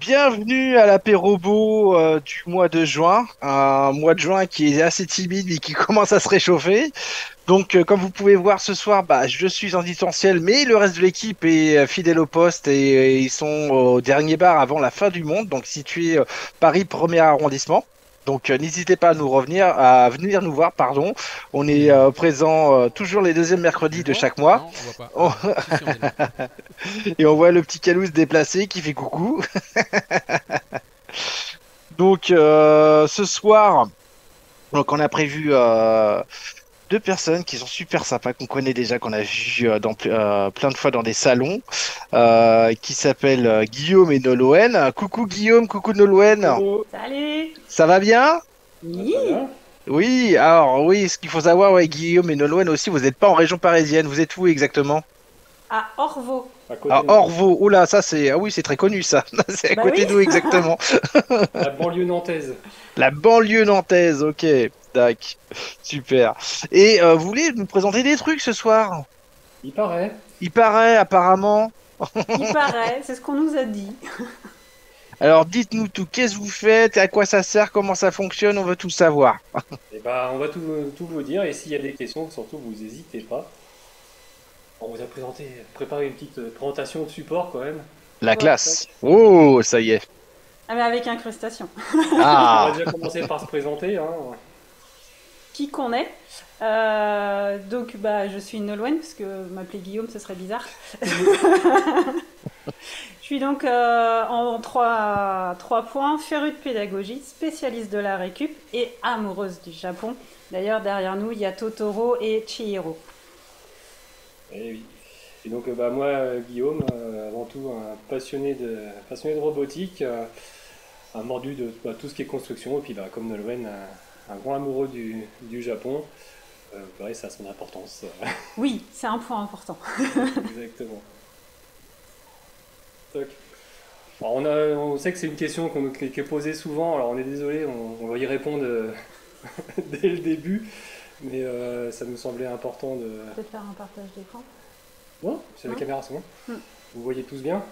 Bienvenue à l'apérobo du mois de juin, un mois de juin qui est assez timide mais qui commence à se réchauffer. Donc, comme vous pouvez voir ce soir, je suis en distanciel, mais le reste de l'équipe est fidèle au poste et ils sont au dernier bar avant la fin du monde, donc situé Paris premier arrondissement. Donc, n'hésitez pas à nous revenir, à venir nous voir, pardon. On est présent toujours les deuxièmes Tu mercredis le de vois? chaque mois. Non, on voit pas. On- Si, si, on est là. Et on voit le petit Calou se déplacer qui fait coucou. Donc ce soir, donc on a prévu deux personnes qui sont super sympas, qu'on connaît déjà, qu'on a vu plein de fois dans des salons, qui s'appellent Guillaume et Nolwenn. Coucou Guillaume, coucou Nolwenn. Coucou, Salut! Ça va bien? très Oui! bien. Oui, alors oui, ce qu'il faut savoir, ouais, Guillaume et Nolwenn aussi, vous n'êtes pas en région parisienne, vous êtes où exactement? À Orvaux. À À côté de nous. Orvaux. Oula, ça c'est, ah oui, c'est très connu ça. C'est à Bah oui! côté d'où exactement? La banlieue nantaise. La banlieue nantaise, ok. Tac, super. Et vous voulez nous présenter des trucs ce soir? Il paraît. Il paraît, apparemment. Il paraît, c'est ce qu'on nous a dit. Alors dites-nous tout, qu'est-ce que vous faites, à quoi ça sert, comment ça fonctionne, on veut tout savoir. Et bah, on va tout vous dire. Et s'il y a des questions, surtout, vous n'hésitez pas. On vous a préparé une petite présentation de support quand même. La Ouais. classe. Oh, ça y est. Ah, mais avec incrustation. On va Ah, déjà commencer par se présenter, hein. Qui qu'on est? Donc, je suis Nolwenn, parce que m'appeler Guillaume, ce serait bizarre. Je suis donc en trois points, férue de pédagogie, spécialiste de la récup et amoureuse du Japon. D'ailleurs, derrière nous, il y a Totoro et Chihiro. Et oui. Et donc, moi, Guillaume, avant tout, un passionné de robotique, un mordu de tout ce qui est construction. Et puis, comme Nolwenn, un grand amoureux du Japon. Ouais, ça a son importance. Oui, c'est un point important. Exactement. Toc. Alors, on sait que c'est une question qui est posée souvent, alors on est désolé, on va y répondre dès le début, mais ça nous semblait important de... Peut-être faire un partage d'écran? Bon, c'est la Non? caméra, c'est bon. Hmm. Vous voyez tous bien?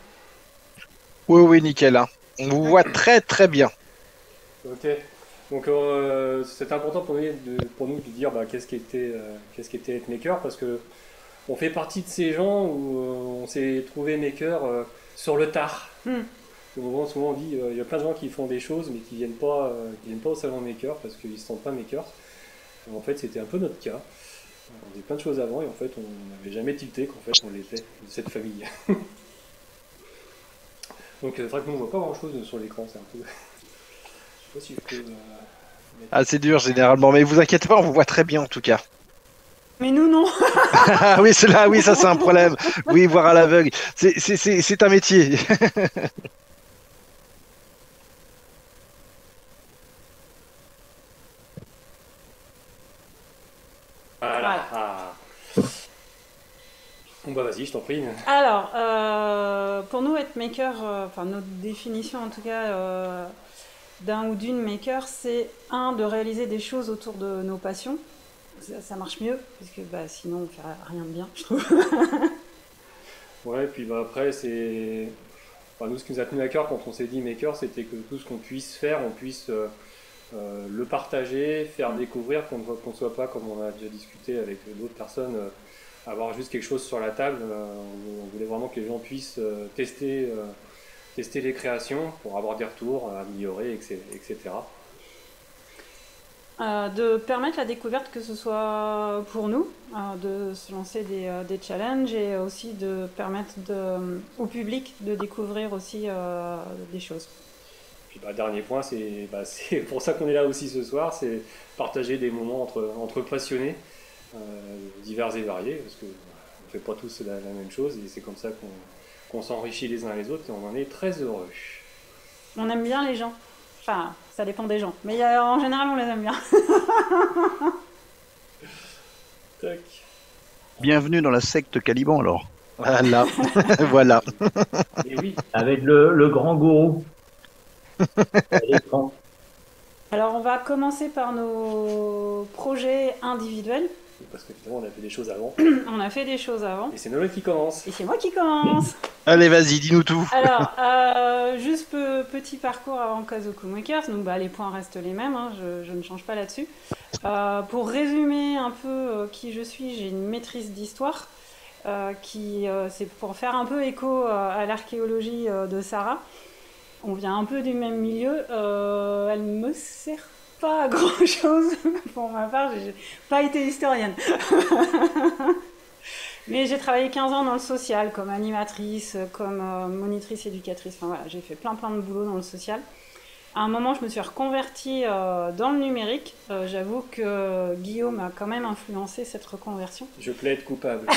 oui, oui, nickel, hein. On vous voit très très bien. Ok. Donc c'est important pour nous de dire qu'est-ce qu'était être maker, parce que on fait partie de ces gens où on s'est trouvé maker sur le tard. Hmm. Souvent on dit, il y a plein de gens qui font des choses mais qui viennent pas au salon maker parce qu'ils se sentent pas makers. En fait, c'était un peu notre cas. On faisait plein de choses avant et en fait, on n'avait jamais tilté qu'en fait, on l'était de cette famille. Donc, c'est vrai que nous, on voit pas grand chose sur l'écran. C'est un peu. Je sais pas si je peux mettre. Ah, c'est dur généralement, mais vous inquiétez pas, on vous voit très bien en tout cas. Mais nous, non. Ah oui, c'est là, oui, ça c'est un problème. Oui, voir à l'aveugle, c'est un métier. Voilà. Voilà. Ah. Bon, bah, vas-y, je t'en prie. Alors, pour nous, être maker, enfin notre définition en tout cas d'un ou d'une maker, c'est un de réaliser des choses autour de nos passions. Ça marche mieux, parce que sinon on fait rien de bien, je trouve. Ouais, puis bah, après, c'est. Enfin, nous, ce qui nous a tenu à cœur quand on s'est dit maker, c'était que tout ce qu'on puisse faire, on puisse le partager, faire découvrir, qu'on ne soit pas, comme on a déjà discuté avec d'autres personnes, avoir juste quelque chose sur la table. On voulait vraiment que les gens puissent tester les créations pour avoir des retours, améliorer, etc. De permettre la découverte, que ce soit pour nous, de se lancer des challenges et aussi de permettre au public de découvrir aussi des choses. Puis dernier point, c'est pour ça qu'on est là aussi ce soir, c'est partager des moments entre passionnés, euh, divers et variés, parce qu'on ne fait pas tous la même chose, et c'est comme ça qu'on s'enrichit les uns les autres, et on en est très heureux. On aime bien les gens. Enfin, ça dépend des gens. Mais en général, on les aime bien. Tac. Bienvenue dans la secte Caliban alors. Voilà, voilà. Et oui, Avec le grand gourou à l'écran. Alors, on va commencer par nos projets individuels. parce que finalement on a fait des choses avant. On a fait des choses avant. Et c'est Nolwenn qui commence. Et c'est moi qui commence. Allez, vas-y, dis-nous tout. Alors, juste petit parcours avant Kazoku Makers. Donc, les points restent les mêmes, hein, je ne change pas là-dessus. Pour résumer un peu qui je suis, j'ai une maîtrise d'histoire c'est pour faire un peu écho à l'archéologie de Sarah. On vient un peu du même milieu. Elle me sert pas à grand-chose pour ma part. J'ai pas été historienne. Mais j'ai travaillé 15 ans dans le social, comme animatrice, comme monitrice éducatrice. Enfin voilà, j'ai fait plein de boulot dans le social. À un moment, je me suis reconvertie dans le numérique. J'avoue que Guillaume a quand même influencé cette reconversion. Je plaide coupable.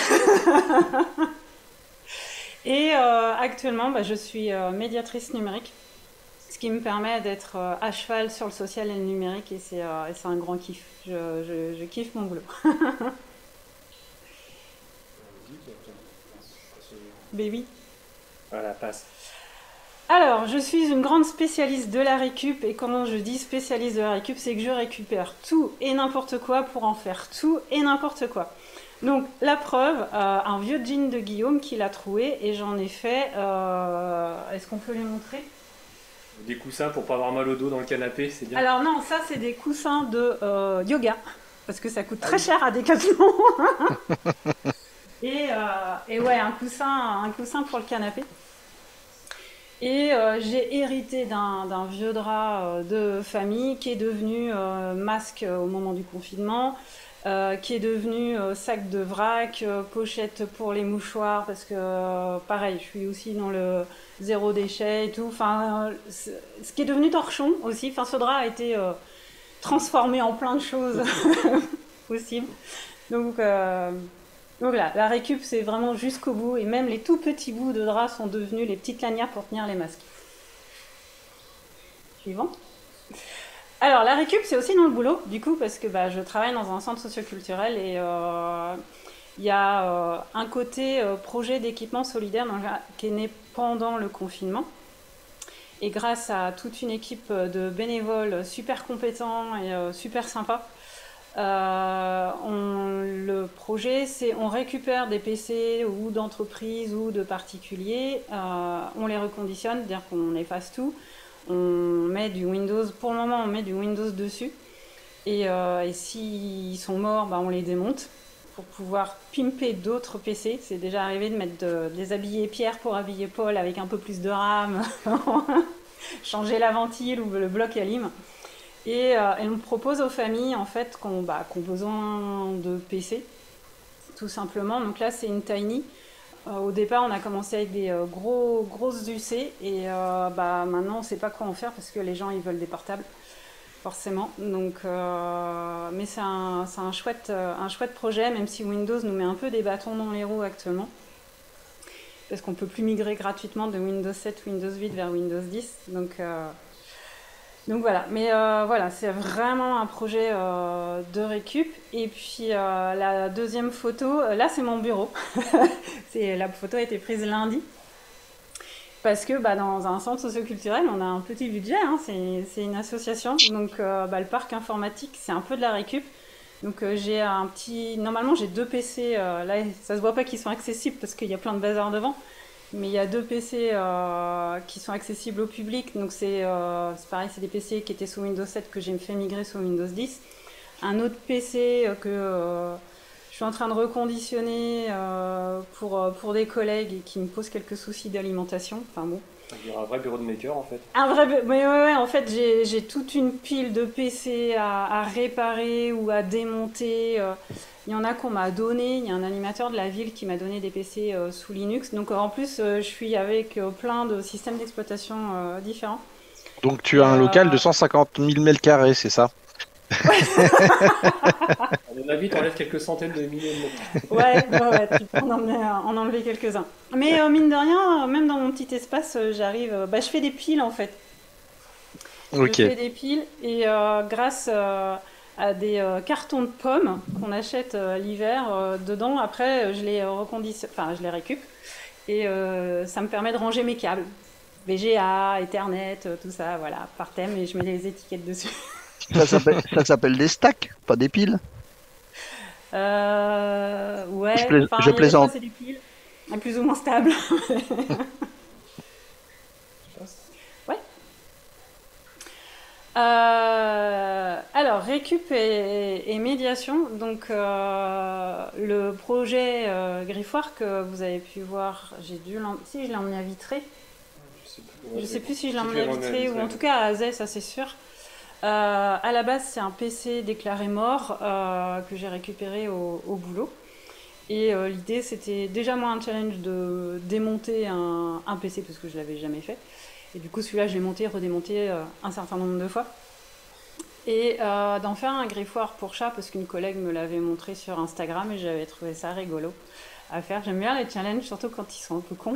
Et actuellement, je suis médiatrice numérique, ce qui me permet d'être à cheval sur le social et le numérique, et c'est un grand kiff. Je kiffe mon boulot. Baby. Voilà, passe. Alors, je suis une grande spécialiste de la récup, et quand je dis spécialiste de la récup, c'est que je récupère tout et n'importe quoi pour en faire tout et n'importe quoi. Donc, la preuve, un vieux jean de Guillaume qu'il a troué, et j'en ai fait... Est-ce qu'on peut les montrer ? Des coussins pour pas avoir mal au dos dans le canapé, c'est bien. Alors non, ça c'est des coussins de yoga, parce que ça coûte très cher à Decathlon. Et ouais, un coussin pour le canapé. Et j'ai hérité d'un vieux drap de famille qui est devenu masque au moment du confinement, qui est devenu sac de vrac, pochette pour les mouchoirs, parce que pareil, je suis aussi dans le zéro déchet et tout. Enfin, ce qui est devenu torchon aussi. Enfin, ce drap a été transformé en plein de choses possibles. Donc voilà, la récup, c'est vraiment jusqu'au bout, et même les tout petits bouts de drap sont devenus les petites lanières pour tenir les masques. Suivant. Alors, la récup, c'est aussi dans le boulot, du coup, parce que je travaille dans un centre socioculturel, et il y a un côté projet d'équipement solidaire qui est né pendant le confinement. Et grâce à toute une équipe de bénévoles super compétents et super sympas, le projet, c'est on récupère des PC ou d'entreprises ou de particuliers, on les reconditionne, c'est-à-dire qu'on efface tout, on met du Windows, pour le moment on met du Windows dessus, et s'ils sont morts, on les démonte pour pouvoir pimper d'autres PC. C'est déjà arrivé de mettre des habillés Pierre pour habiller Paul avec un peu plus de RAM, changer la ventile ou le bloc Alim. Et on propose aux familles en fait qui ont besoin de PC, tout simplement. Donc là, c'est une Tiny. Au départ, on a commencé avec des grosses UC, et maintenant, on ne sait pas quoi en faire parce que les gens ils veulent des portables, forcément. Donc, mais c'est un chouette projet, même si Windows nous met un peu des bâtons dans les roues actuellement, parce qu'on ne peut plus migrer gratuitement de Windows 7, Windows 8 vers Windows 10. Donc voilà, mais voilà, c'est vraiment un projet de récup. Et puis la deuxième photo, là c'est mon bureau. La photo a été prise lundi. Parce que dans un centre socioculturel, on a un petit budget, hein, c'est une association. Donc le parc informatique, c'est un peu de la récup. Donc normalement j'ai 2 PC, là ça se voit pas qu'ils sont accessibles parce qu'il y a plein de bazar devant. Mais il y a 2 PC qui sont accessibles au public. Donc c'est pareil, c'est des PC qui étaient sous Windows 7 que j'ai fait migrer sous Windows 10. Un autre PC que je suis en train de reconditionner pour des collègues et qui me posent quelques soucis d'alimentation. Enfin bon. Il y aura un vrai bureau de maker en fait. Ouais, en fait j'ai toute une pile de PC à réparer ou à démonter. Il y en a qu'on m'a donné, il y a un animateur de la ville qui m'a donné des PC sous Linux. Donc en plus, je suis avec plein de systèmes d'exploitation différents. Donc tu as un local de 150 000 m², c'est ça? À mon avis, tu enlèves quelques centaines de milliers de mètres. Ouais, tu peux en enlever quelques-uns. Mais mine de rien, même dans mon petit espace, j'arrive... je fais des piles en fait. Ok. Je fais des piles, et grâce... à des cartons de pommes qu'on achète l'hiver. Dedans, après, je les je les récup. Et ça me permet de ranger mes câbles. VGA, Ethernet, tout ça, voilà, par thème, et je mets les étiquettes dessus. Ça s'appelle des stacks, pas des piles. Ouais, Je enfin, il y a des fois plaisante. c'est du pile, plus ou moins stable. Ouais. Alors, récup et médiation. Donc, le projet Griffoir que vous avez pu voir, si je l'ai emmené à Vitré. Je sais plus si je l'ai emmené à Vitré ou en tout cas à Azay, ça c'est sûr. À la base, c'est un PC déclaré mort que j'ai récupéré au boulot. Et l'idée, c'était déjà moi un challenge de démonter un PC parce que je l'avais jamais fait. Et du coup, celui-là, je l'ai monté, redémonté un certain nombre de fois. Et d'en faire un griffoir pour chat parce qu'une collègue me l'avait montré sur Instagram et j'avais trouvé ça rigolo à faire. J'aime bien les challenges, surtout quand ils sont un peu cons.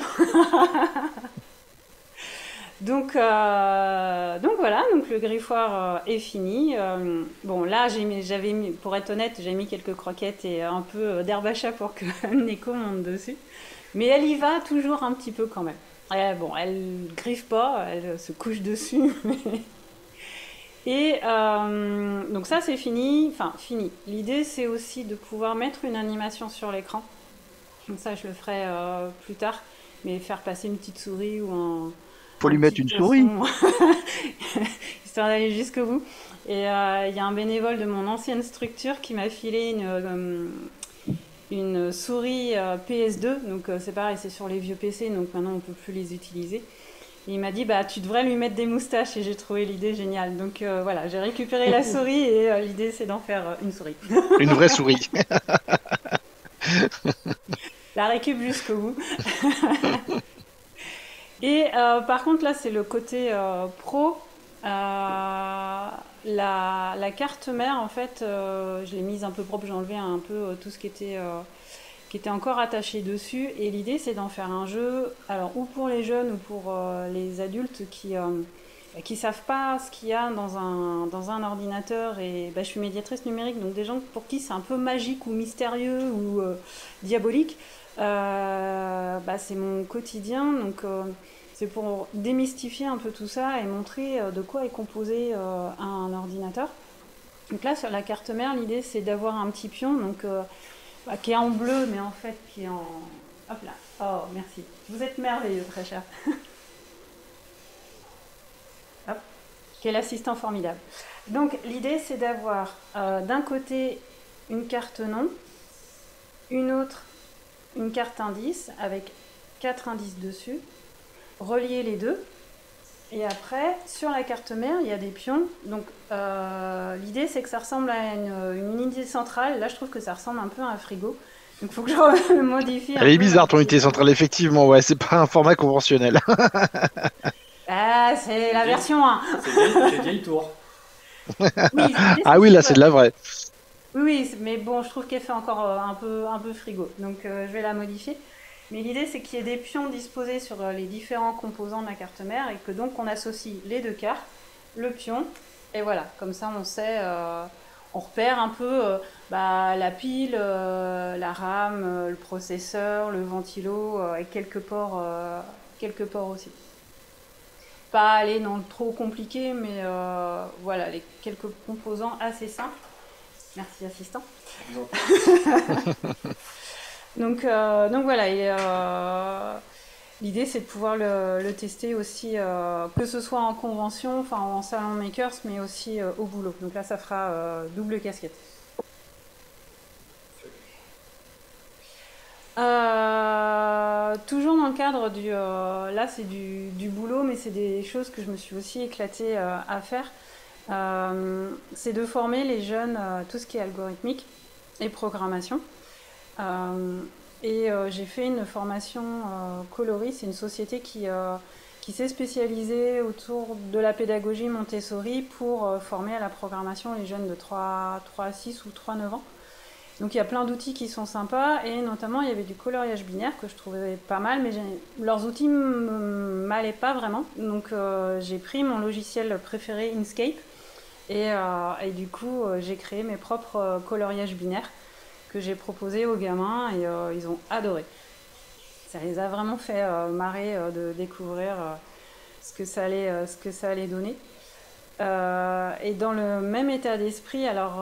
Donc voilà, donc le griffoir est fini. Bon, là, j'avais mis, pour être honnête, j'ai mis quelques croquettes et un peu d'herbe à chat pour que Neko monte dessus. Mais elle y va toujours un petit peu quand même. Bon, elle griffe pas, elle se couche dessus. Et donc ça, c'est fini. Enfin, fini. L'idée, c'est aussi de pouvoir mettre une animation sur l'écran. Donc ça, je le ferai plus tard. Mais faire passer une petite souris ou Faut lui un mettre petit une souris. poisson, histoire d'aller jusqu'au bout. Et il y a un bénévole de mon ancienne structure qui m'a filé une souris PS2. Donc c'est pareil, c'est sur les vieux PC, donc maintenant on ne peut plus les utiliser. Et il m'a dit, bah, tu devrais lui mettre des moustaches, et j'ai trouvé l'idée géniale. Donc voilà, j'ai récupéré la souris et l'idée c'est d'en faire une souris. Une vraie souris. La récup jusqu'au bout. Et par contre, là, c'est le côté pro. La carte mère, en fait, je l'ai mise un peu propre, j'ai enlevé un peu tout ce qui était encore attaché dessus. Et l'idée, c'est d'en faire un jeu, alors ou pour les jeunes ou pour les adultes qui savent pas ce qu'il y a dans un ordinateur. Et bah, je suis médiatrice numérique, donc des gens pour qui c'est un peu magique ou mystérieux ou diabolique. Bah, c'est mon quotidien, donc c'est pour démystifier un peu tout ça et montrer de quoi est composé un ordinateur. Donc là, sur la carte mère, l'idée c'est d'avoir un petit pion donc, qui est en bleu, mais en fait qui est en... Hop là. Oh, merci. Vous êtes merveilleux, très cher. Hop. Qui est l'assistant formidable. Donc l'idée c'est d'avoir d'un côté une carte nom, une autre une carte indice avec 4 indices dessus, relier les deux. Et après, sur la carte mère, il y a des pions. Donc, l'idée, c'est que ça ressemble à une unité centrale. Là, je trouve que ça ressemble un peu à un frigo. Donc, il faut que je le modifie un peu. Elle est bizarre ton unité centrale, effectivement, ouais, c'est pas un format conventionnel. Ah, c'est la version 1. C'est vieille tour. Oui, Ah oui, là, c'est de la vraie. Oui, mais bon, je trouve qu'elle fait encore un peu frigo. Donc, je vais la modifier. Mais l'idée, c'est qu'il y ait des pions disposés sur les différents composants de la carte mère et que donc on associe les deux cartes, le pion, et voilà. Comme ça, on sait, on repère un peu la pile, la RAM, le processeur, le ventilo et quelques ports aussi. Pas aller dans le trop compliqué, mais voilà, les quelques composants assez simples. Merci, assistant. Donc voilà, l'idée c'est de pouvoir le tester aussi, que ce soit en convention, enfin en salon makers, mais aussi au boulot. Donc là, ça fera double casquette. Toujours dans le cadre là c'est du boulot, mais c'est des choses que je me suis aussi éclatée à faire. C'est de former les jeunes tout ce qui est algorithmique et programmation. J'ai fait une formation Coloris, c'est une société qui s'est spécialisée autour de la pédagogie Montessori pour former à la programmation les jeunes de 3 à 6 ou 3 à 9 ans. Donc il y a plein d'outils qui sont sympas et notamment il y avait du coloriage binaire que je trouvais pas mal, mais leurs outils ne m'allaient pas vraiment. Donc j'ai pris mon logiciel préféré Inkscape et du coup j'ai créé mes propres coloriages binaires que j'ai proposé aux gamins et ils ont adoré. Ça les a vraiment fait marrer de découvrir ce que ça allait donner. Et dans le même état d'esprit, alors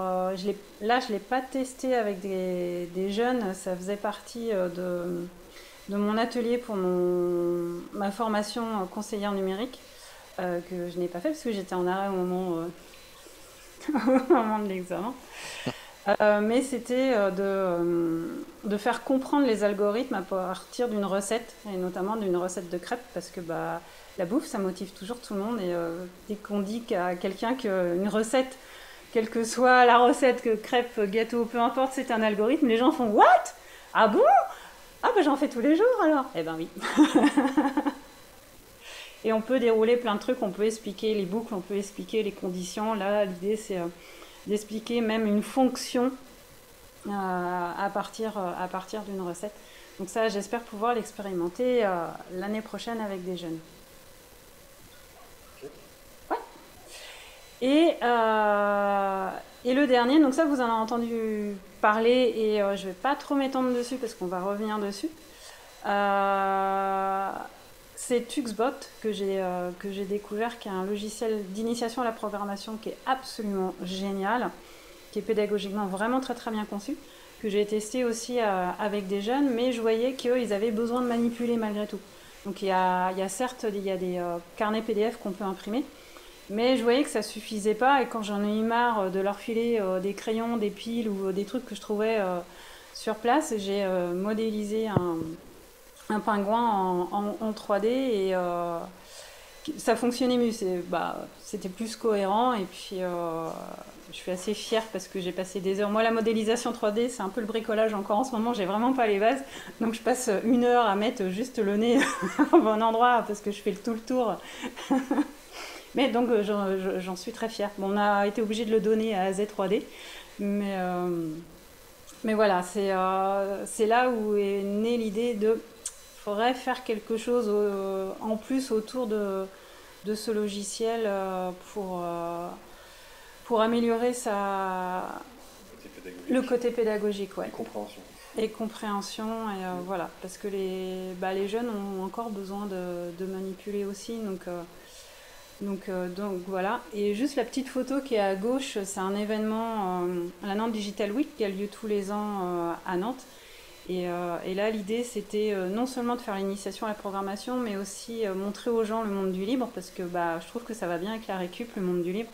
là je l'ai pas testé avec des jeunes, ça faisait partie de mon atelier pour ma formation conseillère numérique, que je n'ai pas fait parce que j'étais en arrêt au moment, au moment de l'examen. Mais c'était de faire comprendre les algorithmes à partir d'une recette, et notamment d'une recette de crêpes, parce que la bouffe, ça motive toujours tout le monde. Et dès qu'on dit à quelqu'un qu'une recette, quelle que soit la recette, que crêpes, gâteau, peu importe, c'est un algorithme, les gens font « What? Ah bon? Ah bah j'en fais tous les jours alors !» Eh ben oui. Et on peut dérouler plein de trucs, on peut expliquer les boucles, on peut expliquer les conditions. Là, l'idée, c'est d'expliquer même une fonction à partir d'une recette. Donc ça, j'espère pouvoir l'expérimenter l'année prochaine avec des jeunes. Ouais. Et le dernier, donc ça, vous en avez entendu parler et je vais pas trop m'étendre dessus parce qu'on va revenir dessus. C'est Tuxbot que j'ai découvert, qui est un logiciel d'initiation à la programmation qui est absolument génial, qui est pédagogiquement vraiment très très bien conçu, que j'ai testé aussi avec des jeunes, mais je voyais qu'ils avaient besoin de manipuler malgré tout. Donc il y a certes des carnets PDF qu'on peut imprimer, mais je voyais que ça suffisait pas, et quand j'en ai eu marre de leur filer des crayons, des piles ou des trucs que je trouvais sur place, j'ai modélisé un pingouin en 3D et ça fonctionnait mieux, c'était plus cohérent, et puis je suis assez fière parce que j'ai passé des heures. Moi, la modélisation 3D, c'est un peu le bricolage encore en ce moment, j'ai vraiment pas les bases, donc je passe 1 heure à mettre juste le nez au bon endroit parce que je fais tout le tour. Mais donc j'en suis très fière. Bon, on a été obligé de le donner à AZ3D, mais voilà, c'est là où est née l'idée de faudrait faire quelque chose en plus autour de ce logiciel pour améliorer le côté pédagogique, ouais. Et compréhension, et voilà, parce que les jeunes ont encore besoin de manipuler aussi, donc voilà. Et juste la petite photo qui est à gauche, c'est un événement, la Nantes Digital Week, qui a lieu tous les ans à Nantes. Et là, l'idée, c'était non seulement de faire l'initiation à la programmation, mais aussi montrer aux gens le monde du libre, parce que je trouve que ça va bien avec la récup, le monde du libre.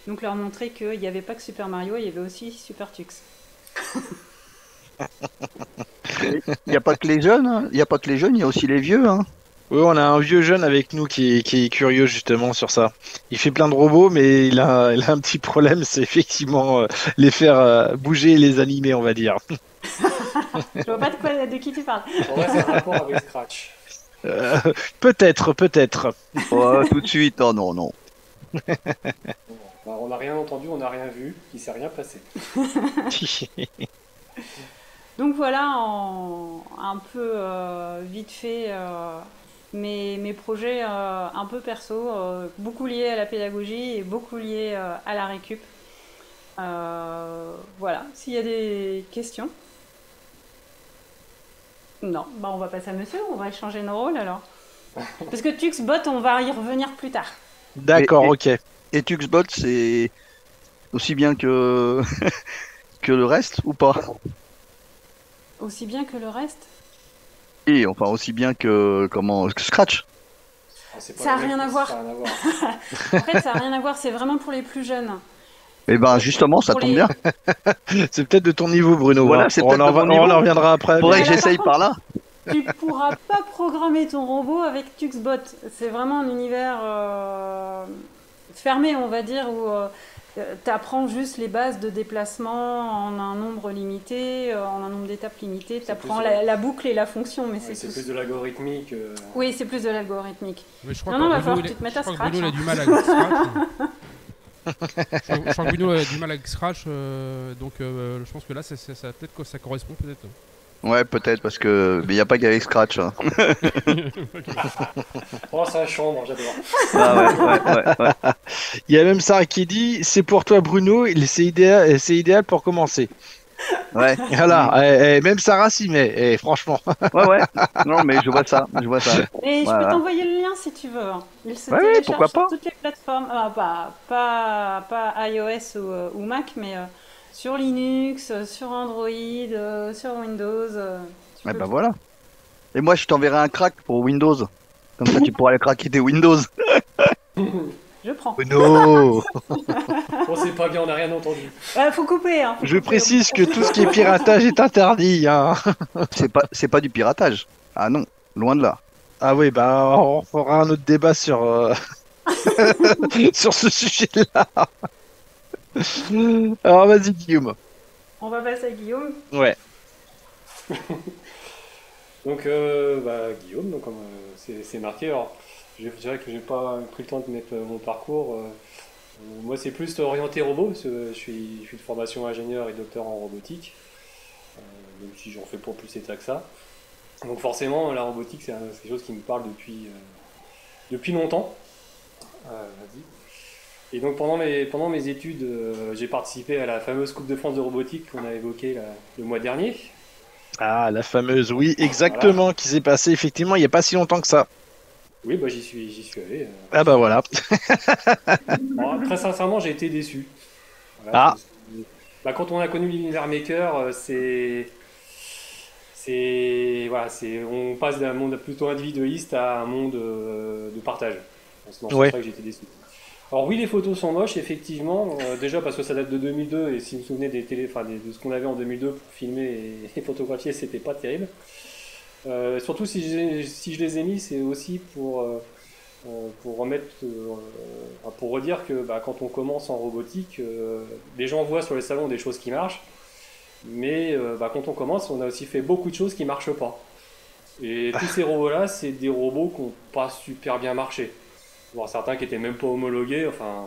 Donc leur montrer qu'il n'y avait pas que Super Mario, il y avait aussi Super Tux. Il n'y a pas que les jeunes, hein. Il n'y a pas que les jeunes, il y a aussi les vieux, hein. Oui, on a un vieux jeune avec nous qui est curieux justement sur ça. Il fait plein de robots, mais il a un petit problème, c'est effectivement les faire bouger et les animer, on va dire. Je vois pas de qui tu parles. En vrai, c'est un rapport avec Scratch. Peut-être. Oh, tout de suite, oh non. On n'a rien entendu, on n'a rien vu, il s'est rien passé. Donc voilà, un peu vite fait, mes projets un peu perso, beaucoup liés à la pédagogie et beaucoup liés à la récup. Voilà, s'il y a des questions. Non, on va passer à monsieur, on va échanger nos rôles alors. Parce que Tuxbot, on va y revenir plus tard. D'accord, ok. Et Tuxbot, c'est aussi bien que que le reste ou pas? Aussi bien que le reste? Et enfin aussi bien que Scratch. Ça n'a rien à voir. En fait, ça n'a rien à voir, c'est vraiment pour les plus jeunes. Eh ben justement, ça tombe bien. C'est peut-être de ton niveau, Bruno. Voilà, on en reviendra après. Faudrait que j'essaye par là. Tu pourras pas programmer ton robot avec Tuxbot. C'est vraiment un univers fermé, on va dire, où tu apprends juste les bases de déplacement en un nombre limité, en un nombre d'étapes limité. Tu apprends la boucle et la fonction, mais c'est plus de l'algorithmique. Oui, c'est plus de l'algorithmique. Mais je crois va falloir que tu te mettes à Scratch. Bruno a du mal avec Scratch. Je crois que Bruno a du mal avec Scratch, donc je pense que là, peut-être que ça correspond peut-être. Ouais, peut-être, parce que mais il n'y a pas qu'avec Scratch. Hein. Oh, sa chambre, j'adore. Ah ouais. Il y a même Sarah qui dit, c'est pour toi Bruno, c'est idéal pour commencer. Ouais, Voilà, même Sarah s'y met, franchement. ouais, ouais. Non, mais je vois ça, je vois ça. Et je peux Voilà. t'envoyer le lien si tu veux, hein. Il se Ouais, ouais, pourquoi télécharge sur pas? toutes les plateformes. Pas iOS ou Mac, mais sur Linux, sur Android, sur Windows. Tu Ouais, peux bah le voilà. Et moi, je t'enverrai un crack pour Windows. Comme ça, tu pourras aller craquer tes Windows. Je prends. Oh non. Bon, c'est pas bien, on n'a rien entendu. Faut couper, hein. Faut Je couper. précise que tout ce qui est piratage est interdit, hein. C'est pas du piratage. Ah non, loin de là. Ah oui, bah on fera un autre débat sur, sur ce sujet-là. Alors vas-y Guillaume. On va passer à Guillaume. Ouais. Donc, Guillaume, donc, comme c'est marqué. Alors, je dirais que j'ai pas pris le temps de mettre mon parcours. Moi, c'est plus orienté robot, parce que je suis de formation ingénieur et docteur en robotique, même si j'en fais pas plus état que ça. Donc, forcément, la robotique, c'est quelque chose qui me parle depuis longtemps. Vas-y. Et donc, pendant mes études, j'ai participé à la fameuse Coupe de France de robotique qu'on a évoquée le mois dernier. Ah, la fameuse, oui, Voilà. exactement, qui s'est passée effectivement il n'y a pas si longtemps que ça. Oui, bah, j'y suis allé. Ah bah voilà. Bon, très sincèrement, j'ai été déçu. Voilà, Ah. quand on a connu l'univers maker, on passe d'un monde plutôt individualiste à un monde de partage. C'est pour Ouais. ça que j'ai été déçu. Alors oui, les photos sont moches, effectivement. Déjà parce que ça date de 2002 et si vous vous souvenez de ce qu'on avait en 2002 pour filmer et photographier, c'était pas terrible. Surtout si je les ai mis, c'est aussi pour remettre, pour redire que quand on commence en robotique, les gens voient sur les salons des choses qui marchent, mais quand on commence, on a aussi fait beaucoup de choses qui marchent pas. Et tous ces robots-là, c'est des robots qui n'ont pas super bien marché. Bon, certains qui étaient même pas homologués, enfin,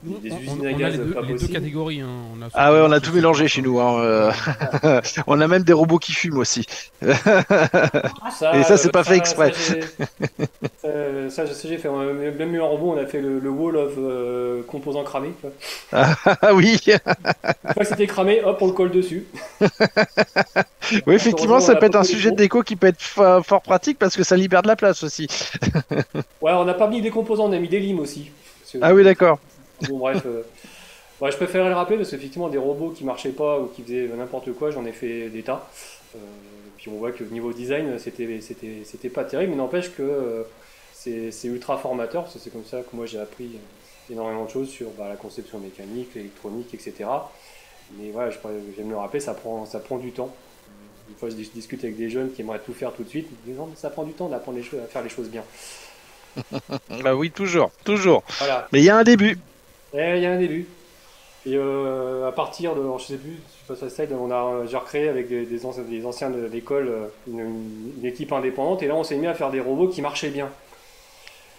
des usines à On a gaz les pas deux possibles. catégories. Hein. On a ceux Ah ouais, qui on a marchent tout et ceux mélangé qui chez marchent nous, hein. On a même des robots qui fument aussi. Et ça, c'est pas fait exprès. J'ai fait. On a même eu un robot, on a fait le wall of composants cramés. Tu vois. Ah oui. Une fois que c'était cramé, hop, on le colle dessus. Oui, effectivement, Heureusement, ça on a peut être pas un fait les sujet de gros. déco qui peut être fort pratique parce que ça libère de la place aussi. Ouais, on n'a pas mis des composants, on a mis des limes aussi. Ah oui, d'accord. Bon, bref. Ouais, je préférais le rappeler parce qu'effectivement, des robots qui marchaient pas ou qui faisaient n'importe quoi, j'en ai fait des tas. Puis on voit que niveau design, c'était pas terrible, mais n'empêche que c'est ultra formateur, parce que c'est comme ça que moi j'ai appris énormément de choses sur la conception mécanique, l'électronique, etc. Mais voilà, j'aime le rappeler, ça prend du temps. Une fois, je discute avec des jeunes qui aimeraient tout faire tout de suite, ils me disent non, mais ça prend du temps d'apprendre à faire les choses bien. Bah oui, toujours, toujours. Voilà, Mais il y a un début. et il y a un début. Et à partir de, alors, je sais plus, je sais pas si ça aide, j'ai recréé avec des anciens de l'école une équipe indépendante, et là on s'est mis à faire des robots qui marchaient bien.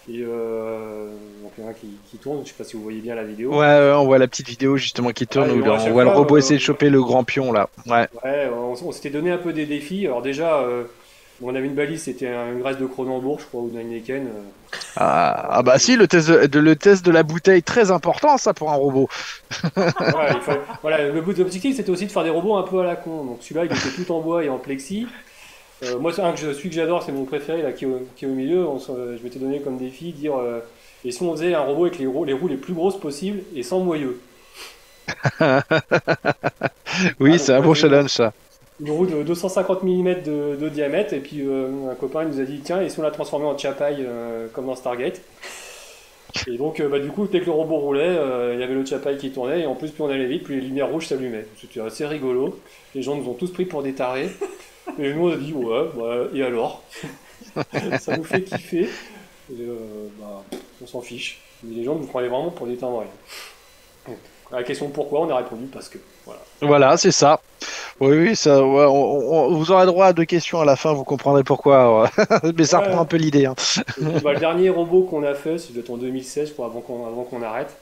Et donc il y en a un qui tourne, je sais pas si vous voyez bien la vidéo. Ouais, on voit la petite vidéo justement qui tourne Ah, où et bon, à on chaque voit le fois, robot essayer de choper le grand pion là. Ouais. Ouais, on s'était donné un peu des défis. Alors déjà, on avait une balise, c'était une graisse de Cronenbourg, je crois, ou d'Heineken. Ah bah si, le test de la bouteille, très important ça pour un robot. Voilà, le but de l'objectif, c'était aussi de faire des robots un peu à la con. Donc celui-là, il était tout en bois et en plexi. Moi, celui que j'adore, c'est mon préféré, là, qui est au milieu. Je m'étais donné comme défi, dire et si on faisait un robot avec les roues les plus grosses possibles et sans moyeu. Oui, Ah, c'est donc, un beau challenge ça. Une roue de 250 mm de diamètre, et puis un copain il nous a dit tiens, et si on l'a transformé en chapaille comme dans Stargate. Et donc du coup, dès que le robot roulait, il y avait le chapaille qui tournait, et en plus plus on allait vite, plus les lumières rouges s'allumaient. C'était assez rigolo. Les gens nous ont tous pris pour des tarés. Et nous on a dit ouais, et alors. Ça nous fait kiffer. Et, on s'en fiche. Mais les gens nous prenaient vraiment pour des timbrés. À la question pourquoi, on a répondu parce que. Voilà. Voilà, c'est ça. Oui, ça. Ouais, vous aurez droit à 2 questions à la fin, vous comprendrez pourquoi. Mais ça Ouais. reprend un peu l'idée. Hein. Et puis, le dernier robot qu'on a fait, c'est en 2016, je crois, avant qu'on arrête.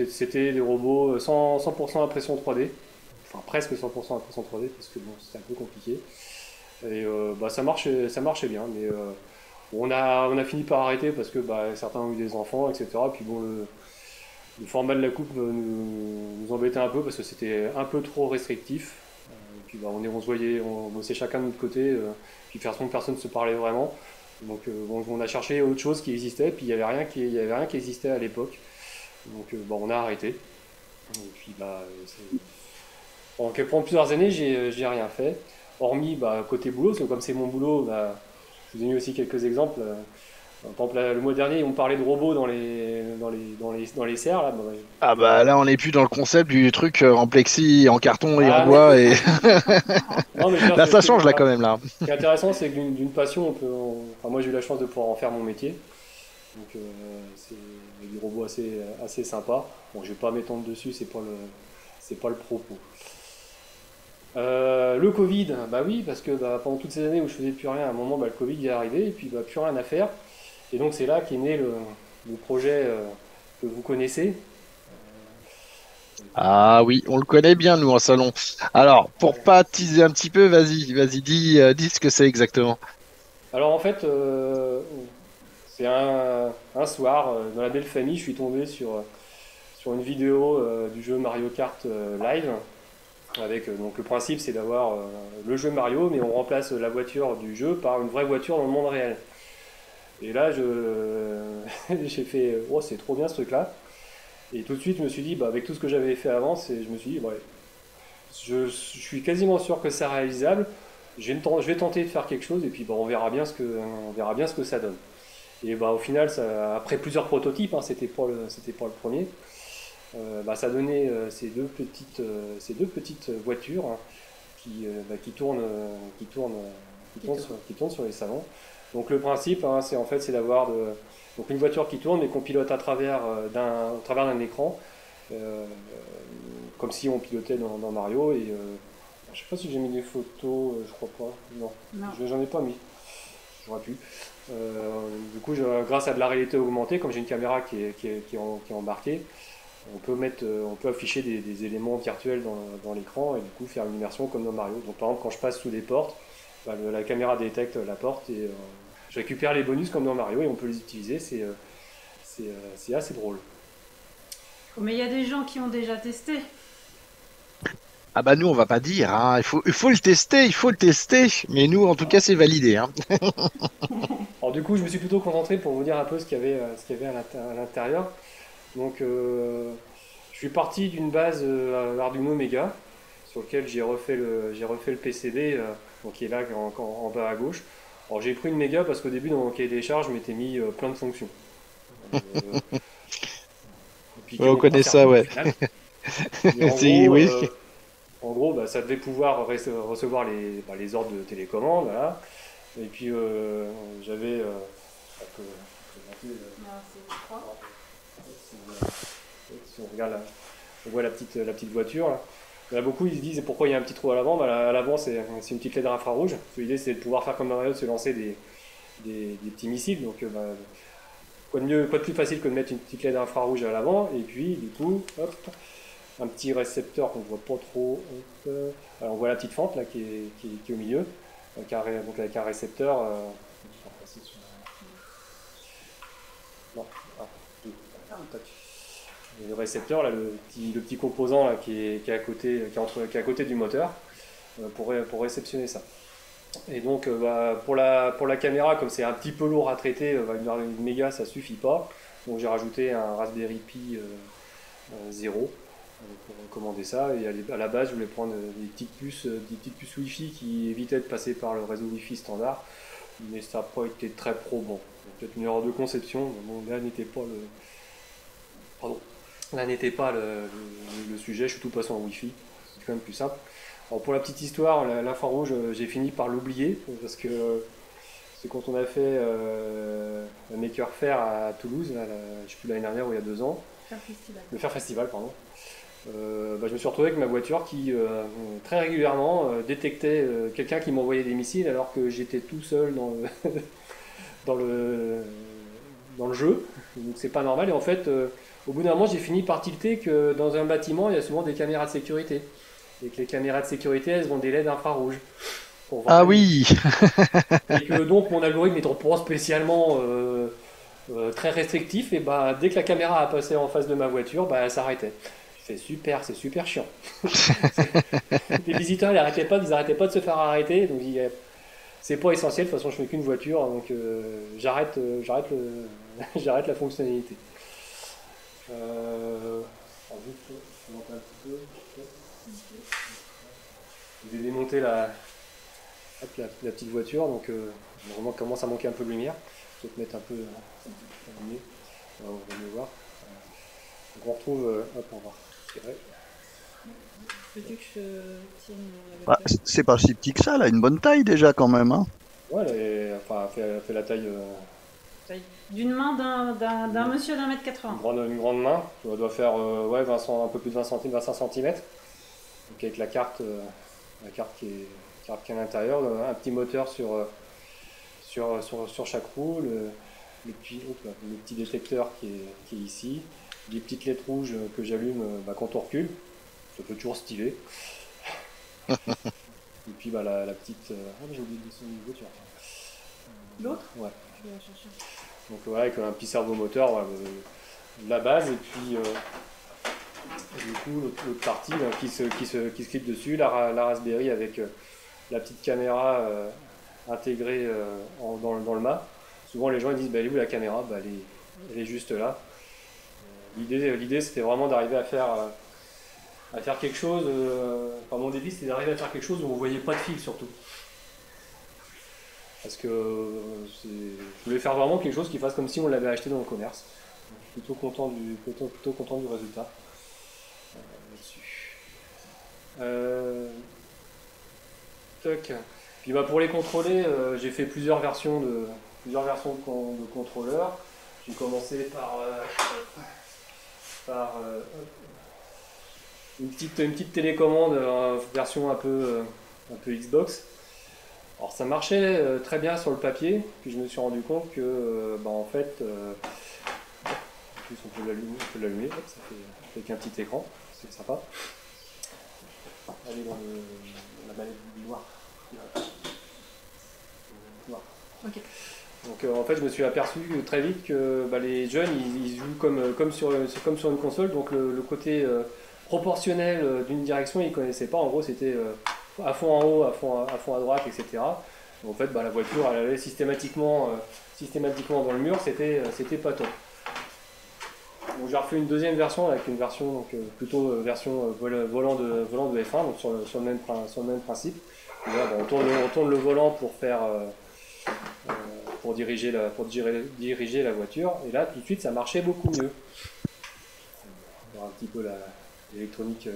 C'était des robots 100% impression 3D. Enfin, presque 100% impression 3D, parce que bon, c'était un peu compliqué. Et ça marchait bien, mais on a fini par arrêter parce que certains ont eu des enfants, etc. Puis bon, Le format de la coupe nous embêtait un peu parce que c'était un peu trop restrictif. Et puis on se voyait, on bossait chacun de notre côté, puis de toute façon personne ne se parlait vraiment. Donc on a cherché autre chose qui existait, puis il y avait rien qui existait à l'époque. Donc on a arrêté. Et puis pendant plusieurs années, j'ai rien fait. Hormis côté boulot, parce que comme c'est mon boulot, je vous ai mis aussi quelques exemples. Par exemple, le mois dernier, on parlait de robots dans les serres. Là, Ah bah là, on n'est plus dans le concept du truc en plexi, en carton et en Ah, bois. Et... non, mais je veux dire, Là, ça change là quand même là. Ce qui est intéressant, c'est que d'une passion, enfin, moi j'ai eu la chance de pouvoir en faire mon métier. Donc c'est des robots assez sympas. Bon, je vais pas m'étendre dessus, c'est pas le propos. Le Covid, bah oui, parce que pendant toutes ces années où je faisais plus rien, à un moment le Covid est arrivé et puis plus rien à faire. Et donc c'est là qu'est né le projet que vous connaissez. Ah oui, on le connaît bien nous en salon. Alors, pour pas teaser un petit peu, vas-y, dis ce que c'est exactement. Alors en fait, c'est un soir, dans la belle famille, je suis tombé sur une vidéo du jeu Mario Kart Live. Avec, donc le principe c'est d'avoir le jeu Mario, mais on remplace la voiture du jeu par une vraie voiture dans le monde réel. Et là, j'ai fait, oh, c'est trop bien ce truc-là. Et tout de suite, je me suis dit, avec tout ce que j'avais fait avant, je me suis dit, ouais, je suis quasiment sûr que c'est réalisable. Je vais tenter de faire quelque chose, et puis on verra bien ce que ça donne. Et au final, après plusieurs prototypes, hein, c'était pas le premier. Ça donnait ces deux petites voitures hein, qui tournent sur les salons. Donc le principe, hein, c'est d'avoir donc une voiture qui tourne mais qu'on pilote à travers d'un écran, comme si on pilotait dans Mario. Et je sais pas si j'ai mis des photos, je crois pas. Non. J'en ai pas mis. J'aurais pu. Du coup, grâce à de la réalité augmentée, comme j'ai une caméra qui est embarquée, on peut afficher des éléments virtuels dans l'écran et du coup faire une immersion comme dans Mario. Donc par exemple quand je passe sous des portes, la caméra détecte la porte et je récupère les bonus comme dans Mario et on peut les utiliser. C'est assez drôle. Mais il y a des gens qui ont déjà testé. Ah bah nous on va pas dire, hein. Il faut le tester, mais nous en tout cas c'est validé. Hein. Alors du coup je me suis plutôt concentré pour vous dire un peu ce qu'il y avait à l'intérieur. Donc je suis parti d'une base Arduino Mega sur lequel j'ai refait le PCB qui est là en bas à gauche. Alors j'ai pris une Mega parce qu'au début dans mon cahier des charges je m'étais mis plein de fonctions. On connaît ça, ouais. En gros, ça devait pouvoir recevoir les ordres de télécommande, voilà. Et puis j'avais si on regarde on voit la petite voiture là. Il y en a beaucoup, ils se disent pourquoi il y a un petit trou à l'avant. À l'avant c'est une petite LED infrarouge. L'idée c'est de pouvoir faire comme dans Mario, de se lancer des petits missiles. Donc quoi de plus facile que de mettre une petite LED infrarouge à l'avant. Et puis du coup, hop, un petit récepteur qu'on ne voit pas trop. Alors, on voit la petite fente là qui est au milieu, donc avec un récepteur. Non, le récepteur là, le petit composant là, qui est à côté du moteur pour réceptionner ça. Et donc pour la caméra, comme c'est un petit peu lourd à traiter, une méga ça suffit pas. Donc j'ai rajouté un Raspberry Pi 0 pour commander ça. Et à la base je voulais prendre des petites puces Wi-Fi qui évitaient de passer par le réseau Wi-Fi standard. Mais ça n'a pas été très probant. Peut-être une erreur de conception, mais bon, là n'était pas le sujet. Je suis tout passé en Wi-Fi, c'est quand même plus simple. Alors pour la petite histoire, l'infrarouge, j'ai fini par l'oublier parce que c'est quand on a fait le Maker Faire à Toulouse, je ne sais plus l'année dernière ou il y a 2 ans. Le Faire Festival, pardon. Je me suis retrouvé avec ma voiture qui très régulièrement détectait quelqu'un qui m'envoyait des missiles alors que j'étais tout seul dans le jeu. Donc c'est pas normal. Et en fait, au bout d'un moment, j'ai fini par tilter que dans un bâtiment, il y a souvent des caméras de sécurité. Et que les caméras de sécurité, elles ont des LED infrarouges. Ah oui. Et que donc mon algorithme n'étant pas spécialement très restrictif, et bah, dès que la caméra a passé en face de ma voiture, bah, elle s'arrêtait. Je fais super, c'est super chiant. Les visiteurs ils arrêtaient pas de se faire arrêter, donc c'est pas essentiel, de toute façon je fais qu'une voiture, donc j'arrête la fonctionnalité. Je vais monter un petit peu. Je vais démonter la petite voiture, donc vraiment commence à manquer un peu de lumière. Je vais te mettre un peu lumière. On va mieux voir. Donc on retrouve. Hop, on va retirer. Veux-tu que je tienne avec Bah, c'est pas si petit que ça, là, une bonne taille déjà quand même. Hein. Ouais, elle fait la taille. d'une main d'un monsieur d'1 m 80. Une grande main, ça doit faire ouais, un peu plus de 20 cm, 25 cm. Donc avec la carte qui est à l'intérieur, un petit moteur sur chaque roue, le petit détecteur qui est ici, des petites lettres rouges que j'allume quand on recule, ça peut toujours stylé. Et puis la petite. Ah, j'ai oublié de descendre une voiture. L'autre ? Ouais. Je vais la chercher. Donc voilà, avec un petit servomoteur, voilà, la base, et puis du coup l'autre partie qui se clip dessus, la Raspberry avec la petite caméra intégrée dans le mât. Souvent les gens ils disent bah, elle est où la caméra, bah, elle est juste là. L'idée c'était vraiment d'arriver à faire quelque chose, enfin mon débit c'était d'arriver à faire quelque chose où on voyait pas de fil surtout. Parce que je voulais faire vraiment quelque chose qui fasse comme si on l'avait acheté dans le commerce. Plutôt content du résultat là-dessus. Toc. Puis pour les contrôler, j'ai fait plusieurs versions de contrôleurs. J'ai commencé par une petite télécommande, version un peu Xbox. Alors ça marchait très bien sur le papier, puis je me suis rendu compte que en fait, en plus on peut l'allumer, ça fait avec un petit écran, c'est sympa. Allez dans la manette noire. Ok. Donc en fait je me suis aperçu très vite que les jeunes ils jouent comme sur une console, donc le côté proportionnel d'une direction ils connaissaient pas, en gros c'était à fond en haut, à fond à droite, etc. En fait, la voiture, elle allait systématiquement dans le mur, c'était pas top. Donc j'ai refait une deuxième version avec une version plutôt version volant de F1, donc sur le même principe. Et là, on tourne le volant pour diriger la voiture, et là tout de suite ça marchait beaucoup mieux. On voit un petit peu l'électronique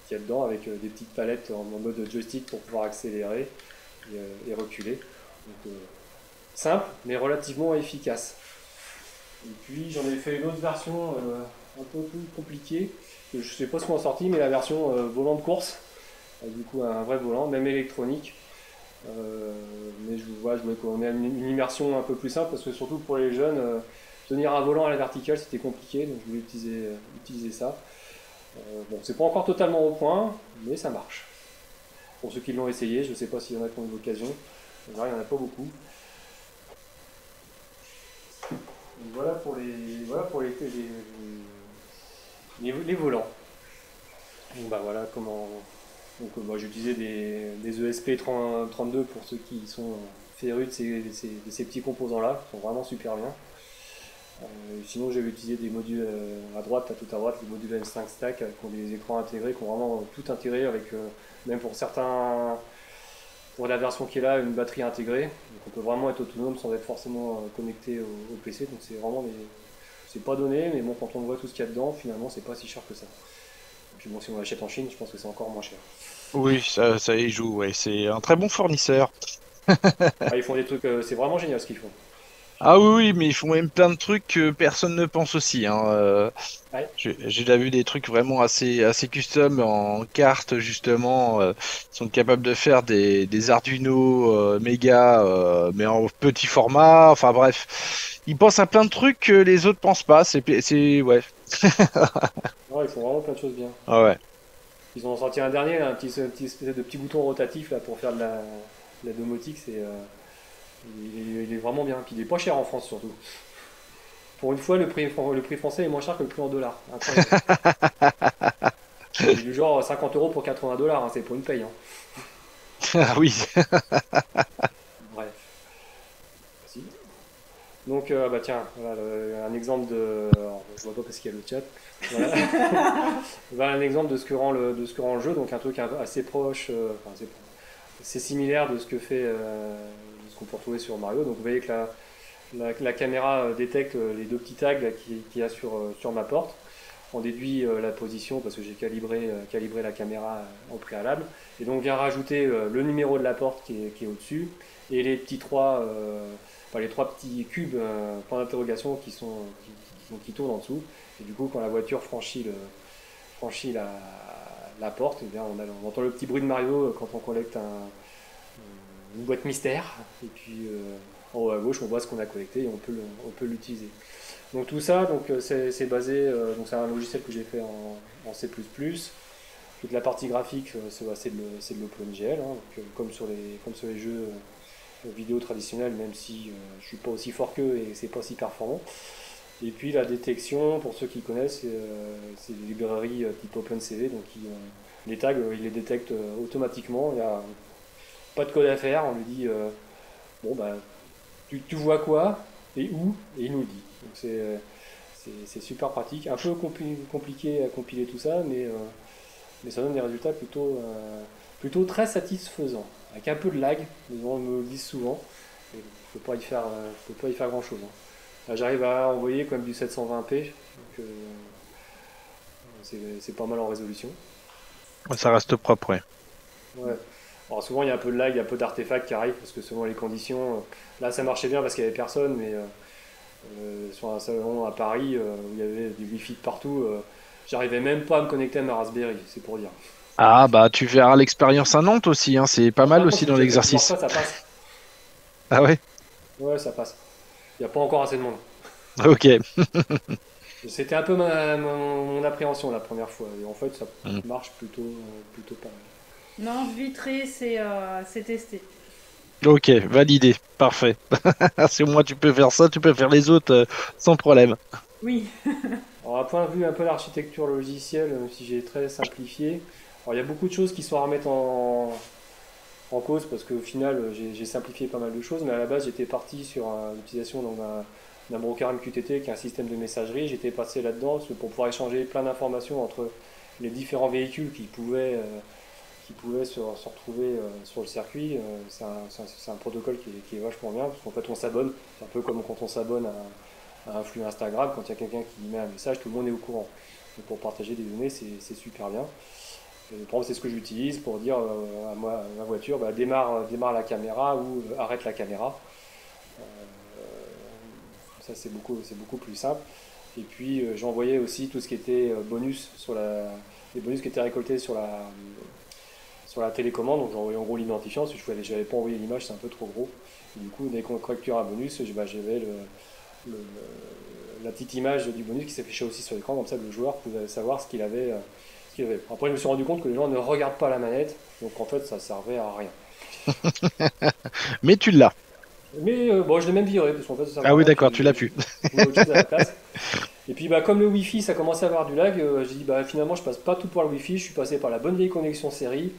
qu'il y a dedans, avec des petites palettes en mode joystick pour pouvoir accélérer et reculer. Donc, simple mais relativement efficace. Et puis j'en ai fait une autre version un peu plus compliquée, que je ne sais pas ce qu'on a sorti, mais la version volant de course, avec du coup un vrai volant, même électronique. Mais je voulais qu'on ait une immersion un peu plus simple, parce que surtout pour les jeunes, tenir un volant à la verticale c'était compliqué, donc je voulais utiliser ça. Bon, c'est pas encore totalement au point, mais ça marche. Pour ceux qui l'ont essayé, je ne sais pas s'il y en a qui ont eu l'occasion. Il n'y en a pas beaucoup. Donc voilà pour les volants. Donc voilà comment. Donc moi j'utilisais des ESP32 pour ceux qui sont férus de ces petits composants-là, qui sont vraiment super bien. Sinon j'avais utilisé des modules tout à droite, les modules M5 Stack qui ont des écrans intégrés, qui ont vraiment tout intégré avec même pour la version qui est là, une batterie intégrée. Donc on peut vraiment être autonome sans être forcément connecté au PC. Donc c'est vraiment c'est pas donné, mais bon, quand on voit tout ce qu'il y a dedans, finalement c'est pas si cher que ça. Et puis bon, si on l'achète en Chine, je pense que c'est encore moins cher. Oui, ça y joue, ouais. C'est un très bon fournisseur. Ils font des trucs, c'est vraiment génial ce qu'ils font. Ah oui, mais ils font même plein de trucs que personne ne pense aussi. Hein. Ouais. J'ai déjà vu des trucs vraiment assez custom en carte, justement. Ils sont capables de faire des Arduino méga, mais en petit format. Enfin bref, ils pensent à plein de trucs que les autres pensent pas. Ouais. Ouais, ils font vraiment plein de choses bien. Ah ouais. Ils ont sorti un dernier, là, un petit espèce de petit bouton rotatif là, pour faire de la domotique. Il est vraiment bien. Puis il est pas cher en France surtout. Pour une fois, le prix français est moins cher que le prix en dollars. Incroyable. C'est du genre 50 euros pour 80 dollars, c'est pour une paye. Ah oui. Bref. Si. Donc, bah tiens, voilà, un exemple de. Alors, je vois pas parce qu'il y a le chat. Voilà. Voilà un exemple de ce que rend le jeu, donc un truc assez proche, assez similaire de ce que fait, de ce qu'on peut retrouver sur Mario. Donc vous voyez que la caméra détecte les deux petits tags qu'il y a sur ma porte. On déduit la position parce que j'ai calibré la caméra en préalable. Et donc vient rajouter le numéro de la porte qui est au-dessus et les les trois petits cubes point d'interrogation qui tournent en dessous. Et du coup, quand la voiture franchit la porte, eh bien, on entend le petit bruit de Mario quand on collecte une boîte mystère. Et puis en haut à gauche, on voit ce qu'on a collecté et on peut l'utiliser. Donc tout ça, c'est basé, donc c'est un logiciel que j'ai fait en C++. Toute la partie graphique, c'est de l'OpenGL, comme sur les jeux vidéo traditionnels, même si je suis pas aussi fort qu'eux et c'est pas si performant. Et puis la détection, pour ceux qui connaissent, c'est des librairies type OpenCV, donc les tags, il les détecte automatiquement. Il n'y a pas de code à faire, on lui dit bon bah tu vois quoi et où, et il nous le dit. Donc c'est super pratique, un peu compliqué à compiler tout ça, mais ça donne des résultats plutôt très satisfaisants, avec un peu de lag, les gens me le disent souvent, et je peux pas y faire grand chose. Là, j'arrive à envoyer quand même du 720p, donc c'est pas mal en résolution. Ça reste propre, ouais. Ouais. Alors souvent il y a un peu de lag, il y a un peu d'artefacts qui arrivent parce que selon les conditions, là ça marchait bien parce qu'il n'y avait personne, mais sur un salon à Paris où il y avait du wifi de partout, j'arrivais même pas à me connecter à ma Raspberry, c'est pour dire. Ah bah tu verras l'expérience à Nantes aussi, hein, c'est pas Alors, mal par contre, aussi si dans tu l'exercice. ça passe. Ah ouais? Ouais, ça passe. Il n'y a pas encore assez de monde. Ok. C'était un peu mon appréhension la première fois. Et en fait, ça Mm. marche plutôt pas mal. Non, vitré, c'est testé. Ok, validé, parfait. Si au moins tu peux faire ça, tu peux faire les autres sans problème. Oui. Alors, à point de vue un peu l'architecture logicielle, même si j'ai très simplifié, alors, il y a beaucoup de choses qui sont à remettre en cause parce qu'au final, j'ai simplifié pas mal de choses, mais à la base, j'étais parti sur l'utilisation d'un broker MQTT qui est un système de messagerie. J'étais passé là-dedans pour pouvoir échanger plein d'informations entre les différents véhicules qui pouvaient se retrouver sur le circuit. C'est un protocole qui est vachement bien, parce qu'en fait on s'abonne, c'est un peu comme quand on s'abonne à un flux Instagram, quand il y a quelqu'un qui met un message, tout le monde est au courant. Donc pour partager des données, c'est super bien. Et par exemple, c'est ce que j'utilise pour dire à ma voiture, bah, démarre la caméra ou arrête la caméra. Ça c'est beaucoup plus simple. Et puis j'envoyais aussi tout ce qui était bonus les bonus qui étaient récoltés sur la télécommande, donc j'envoyais en gros l'identifiant, parce que je n'avais pas envoyé l'image, c'est un peu trop gros. Et du coup, dès qu'on collectait un bonus, j'avais la petite image du bonus qui s'affichait aussi sur l'écran, comme ça le joueur pouvait savoir ce qu'il avait. Après, je me suis rendu compte que les gens ne regardent pas la manette, donc en fait, ça servait à rien. Mais tu l'as. Mais bon, je l'ai même viré, parce qu'en fait, ça servait Ah à oui, rien, d'accord, puis tu l'as pu. je mets autre chose à la place. Et puis bah, comme le Wi-Fi ça commençait à avoir du lag, j'ai dit bah, finalement je passe pas tout par le Wi-Fi, je suis passé par la bonne vieille connexion série,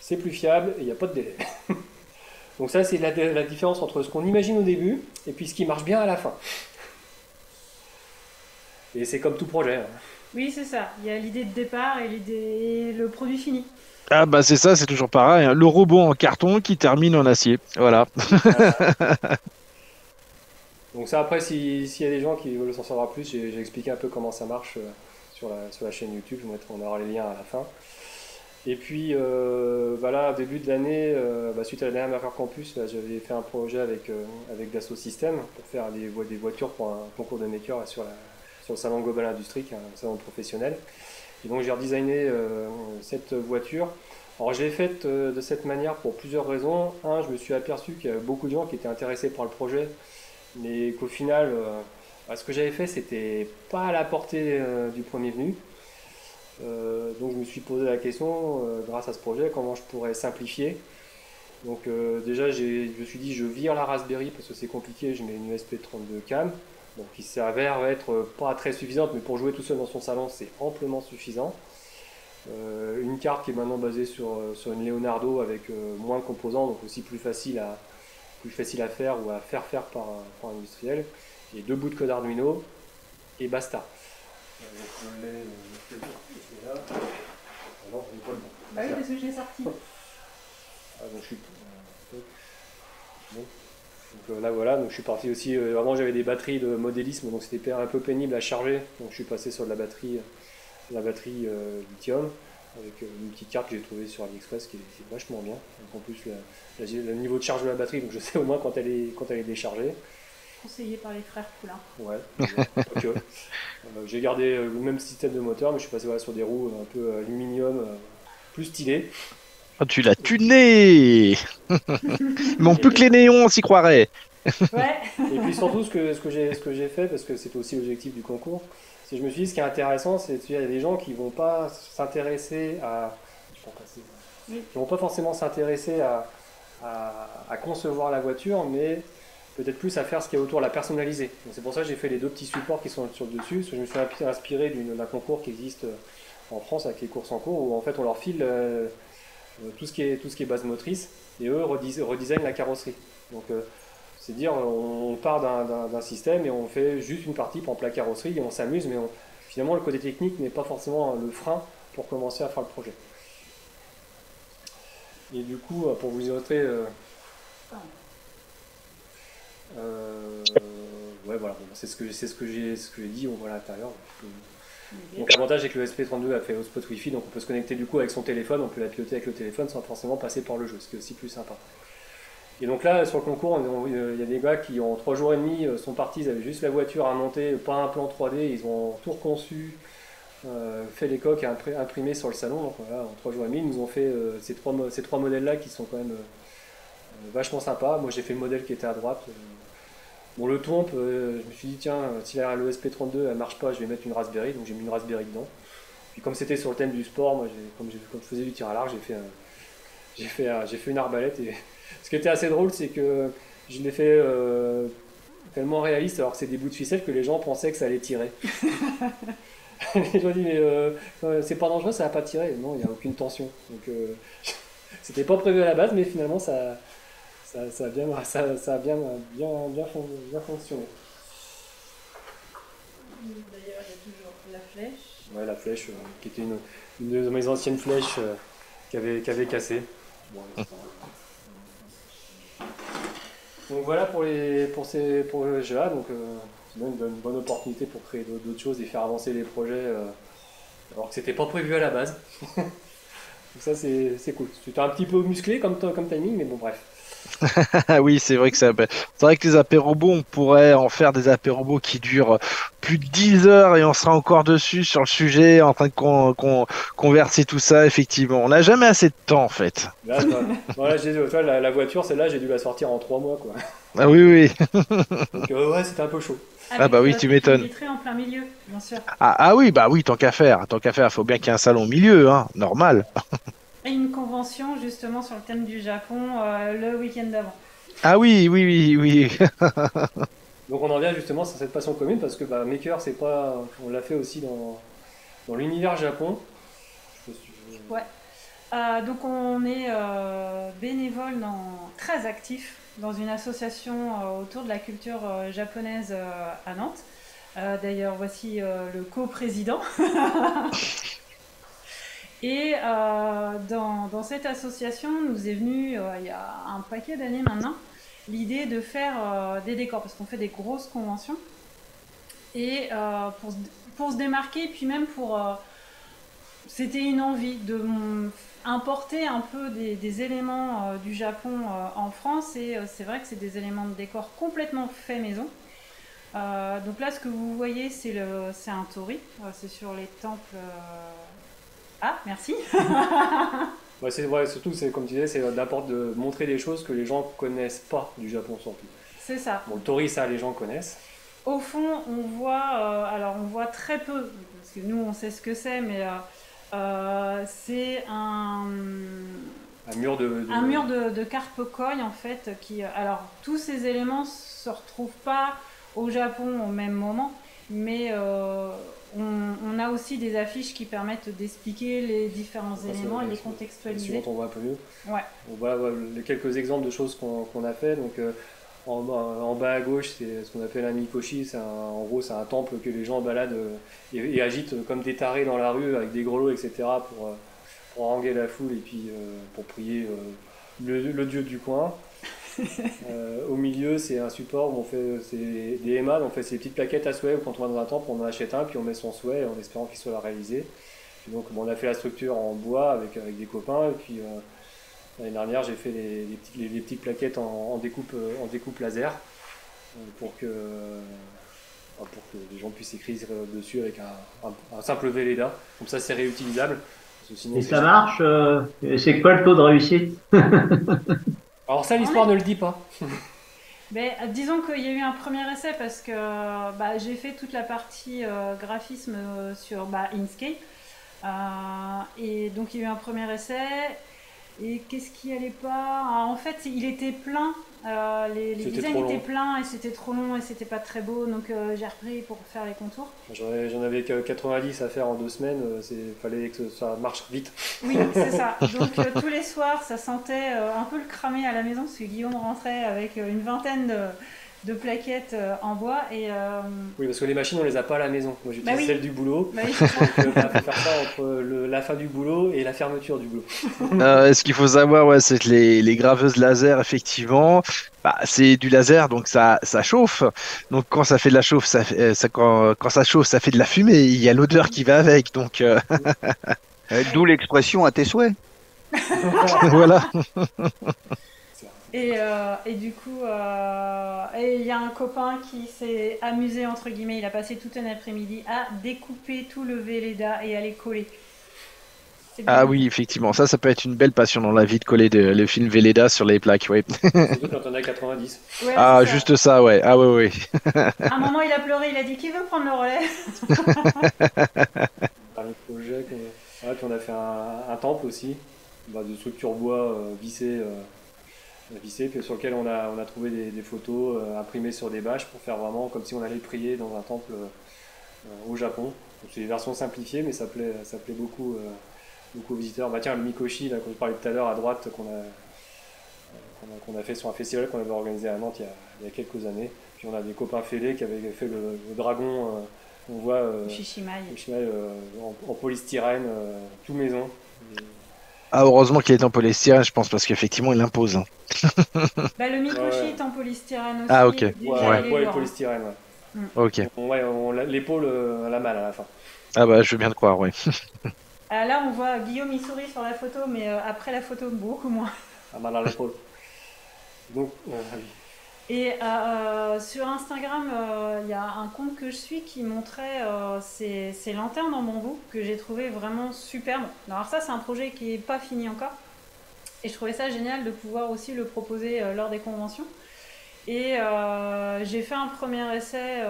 c'est plus fiable et il n'y a pas de délai. Donc ça c'est la différence entre ce qu'on imagine au début et puis ce qui marche bien à la fin. Et c'est comme tout projet. Oui, c'est ça. Il y a l'idée de départ et le produit fini. Ah bah c'est ça, c'est toujours pareil, hein. Le robot en carton qui termine en acier. Voilà. Donc ça après s'il y a des gens qui veulent s'en savoir plus, j'ai expliqué un peu comment ça marche sur la chaîne YouTube, on aura les liens à la fin. Et puis voilà, au début de l'année, suite à la dernière Mercure Campus, j'avais fait un projet avec Dassault Systèmes pour faire des voitures pour un concours de maker sur le salon Global Industrie, qui est un salon professionnel. Et donc j'ai redesigné cette voiture. Alors je l'ai faite de cette manière pour plusieurs raisons. Un, je me suis aperçu qu'il y avait beaucoup de gens qui étaient intéressés par le projet, mais qu'au final, ce que j'avais fait, c'était pas à la portée du premier venu. Donc je me suis posé la question, grâce à ce projet, comment je pourrais simplifier. Donc déjà, je me suis dit, je vire la Raspberry parce que c'est compliqué, je mets une ESP32 CAM. donc qui s'avère être pas très suffisante, mais pour jouer tout seul dans son salon, c'est amplement suffisant. Une carte qui est maintenant basée sur une Leonardo avec moins de composants, donc aussi plus facile à faire ou à faire par un industriel, et 2 bouts de code Arduino, et basta. Donc je l'ai là. Ah non, je n'ai pas le bon. Bah oui, parce que je l'ai sorti. Ah, donc je suis... Bon. Donc là voilà, donc je suis parti aussi, avant j'avais des batteries de modélisme, donc c'était un peu pénible à charger, donc je suis passé sur de la batterie lithium, avec une petite carte que j'ai trouvée sur AliExpress qui est vachement bien. Donc en plus le niveau de charge de la batterie, donc je sais au moins quand elle est déchargée. Conseillé par les frères Poulain. Ouais, ok. J'ai gardé le même système de moteur, mais je suis passé sur des roues un peu aluminium, plus stylées. Oh, tu l'as tuné. Il manque plus que les néons, on s'y croirait. Ouais. Et puis surtout ce que j'ai fait, parce que c'était aussi l'objectif du concours, c'est que je me suis dit ce qui est intéressant, c'est qu'il y a des gens qui vont pas s'intéresser à... qui vont pas forcément s'intéresser à concevoir la voiture, mais peut-être plus à faire ce qu'il y a autour, la personnaliser. Donc c'est pour ça que j'ai fait les 2 petits supports qui sont sur le dessus, parce que je me suis inspiré d'un concours qui existe en France avec les courses en cours, où en fait on leur file tout ce qui est base motrice, et eux redesignent la carrosserie. Donc c'est dire, on part d'un système et on fait juste une partie, par exemple la carrosserie, et on s'amuse, mais finalement le côté technique n'est pas forcément le frein pour commencer à faire le projet. Et du coup, pour vous illustrer... ouais, voilà, bon, c'est ce que j'ai dit, on voit à l'intérieur. Donc l'avantage c'est que le SP32 a fait hotspot Wi-Fi, donc on peut se connecter du coup avec son téléphone, on peut la piloter avec le téléphone sans forcément passer par le jeu, ce qui est aussi plus sympa. Et donc là sur le concours, il y a des gars qui en 3 jours et demi sont partis, ils avaient juste la voiture à monter, pas un plan 3D, ils ont tout reconçu, fait les coques et imprimé sur le salon. Donc voilà, en 3 jours et demi, ils nous ont fait ces trois modèles là qui sont quand même vachement sympas. Moi j'ai fait le modèle qui était à droite. Bon, le tompe, je me suis dit, tiens, si le SP32 elle marche pas, je vais mettre une Raspberry, donc j'ai mis une Raspberry dedans. Puis comme c'était sur le thème du sport, moi, comme je faisais du tir à l'arc, j'ai fait une arbalète. Et ce qui était assez drôle, c'est que je l'ai fait tellement réaliste, alors que c'est des bouts de ficelle, que les gens pensaient que ça allait tirer. Les gens disent, mais c'est pas dangereux, ça va pas tirer. Non, il n'y a aucune tension. Donc c'était pas prévu à la base, mais finalement ça a bien fonctionné. D'ailleurs, il y a toujours la flèche. Ouais, la flèche, qui était une de mes anciennes flèches qui avait cassé. Bon, donc voilà pour le GA, donc c'est une bonne opportunité pour créer d'autres choses et faire avancer les projets alors que c'était pas prévu à la base. Donc ça c'est cool. C'était un petit peu musclé comme timing, mais bon bref. Oui, c'est vrai que c'est vrai que les apérobos, on pourrait en faire des apérobos qui durent plus de 10 heures et on sera encore dessus sur le sujet en train de converser tout ça, effectivement. On n'a jamais assez de temps, en fait. Là, voilà, la voiture, celle-là, j'ai dû la sortir en 3 mois, quoi. Ah oui, oui. Donc ouais, c'était un peu chaud. Ah bah oui, tu m'étonnes. Vitré en plein milieu, bien sûr. Oui, bah oui, tant qu'à faire, faut bien qu'il y ait un salon au milieu, hein, normal. Et une convention justement sur le thème du Japon le week-end d'avant. Ah oui, oui, oui, oui. Donc on en vient justement sur cette passion commune parce que Maker, on l'a fait aussi dans l'univers Japon. Ouais. Donc on est bénévole, très actif dans une association autour de la culture japonaise à Nantes. D'ailleurs, voici le co-président. Et dans cette association, nous est venue, il y a un paquet d'années maintenant, l'idée de faire des décors, parce qu'on fait des grosses conventions. Et pour se démarquer, puis même c'était une envie de importer un peu des éléments du Japon en France. Et c'est vrai que c'est des éléments de décor complètement faits maison. Donc là, ce que vous voyez, c'est un tori. C'est sur les temples... Ah, merci. Surtout, comme tu disais, c'est de montrer des choses que les gens connaissent pas du Japon surtout. C'est ça. Bon, le tori, ça, les gens connaissent. Au fond, on voit très peu, parce que nous, on sait ce que c'est, mais c'est un mur de carpe koi, en fait, alors, tous ces éléments se retrouvent pas au Japon au même moment, mais on a aussi des affiches qui permettent d'expliquer les différents éléments et les contextualiser. Suivant, on voit un peu mieux. Ouais. Donc, voilà les quelques exemples de choses qu'on a fait. Donc, en bas à gauche, c'est ce qu'on appelle un mikoshi. En gros, c'est un temple que les gens baladent et agitent comme des tarés dans la rue avec des grelots, etc. pour haranguer la foule et puis pour prier le dieu du coin. Au milieu, c'est un support où on fait des EMA, on fait ces petites plaquettes à souhait où quand on va dans un temple, on en achète un puis on met son souhait en espérant qu'il soit réalisé. Et donc, on a fait la structure en bois avec des copains et puis l'année dernière, j'ai fait les petites plaquettes en découpe laser pour que les gens puissent écrire dessus avec un simple Velleda. Comme ça, c'est réutilisable. Et ça marche c'est quoi le taux de réussite? Alors ça, l'histoire ne le dit pas. Ben, disons qu'il y a eu un premier essai parce que j'ai fait toute la partie graphisme sur Inkscape. Et donc il y a eu un premier essai. Et qu'est-ce qui allait pas? En fait, il était plein. Les designs étaient pleins et c'était trop long et c'était pas très beau. Donc j'ai repris pour faire les contours. J'en avais que 90 à faire en 2 semaines. Fallait que ça marche vite. Oui, c'est ça. Donc tous les soirs, ça sentait un peu le cramé à la maison parce que Guillaume rentrait avec une vingtaine de plaquettes en bois. Oui, parce que les machines, on les a pas à la maison. Moi, j'utilise celle du boulot. Oui, donc, faut faire ça entre la fin du boulot et la fermeture du boulot. Ce qu'il faut savoir, ouais, c'est que les graveuses laser, effectivement, c'est du laser, donc ça chauffe. Donc quand ça fait de la chauffe, quand ça chauffe, ça fait de la fumée. Il y a l'odeur qui va avec. Donc D'où l'expression à tes souhaits. voilà. Et du coup, il y a un copain qui s'est amusé, entre guillemets, il a passé tout un après-midi à découper tout le Velleda et à les coller. Ah oui, effectivement, ça peut être une belle passion dans la vie de coller le film Velleda sur les plaques, ouais. Surtout quand on a 90. Ouais, Ah, ça. juste ça, ouais. Ah ouais. À un moment, il a pleuré, il a dit qui veut prendre le relais. Un projet qu'on a fait un temple aussi, de structure bois vissée, puis sur lequel on a trouvé des photos imprimées sur des bâches pour faire vraiment comme si on allait prier dans un temple au Japon. C'est des versions simplifiées, mais ça plaît beaucoup aux visiteurs. Tiens, le Mikoshi, là, qu'on parlait tout à l'heure à droite, qu'on a fait sur un festival qu'on avait organisé à Nantes il y a quelques années. Puis on a des copains fêlés qui avaient fait le dragon, on voit Shishimaï en polystyrène, tout maison. Ah, heureusement qu'il est en polystyrène, je pense, parce qu'effectivement, il impose. Le Mikoshi est en polystyrène aussi. Ah, ok. Bois et polystyrène, ouais. Ok. L'épaule à la malle à la fin. Ah bah, je veux bien te croire, ouais. Là, on voit Guillaume, il sourit sur la photo, mais après la photo, beaucoup moins. À mal à l'épaule. Donc, Et sur Instagram, il y a un compte que je suis qui montrait ces lanternes en bambou que j'ai trouvé vraiment superbe. Alors ça, c'est un projet qui n'est pas fini encore. Et je trouvais ça génial de pouvoir aussi le proposer lors des conventions. Et j'ai fait un premier essai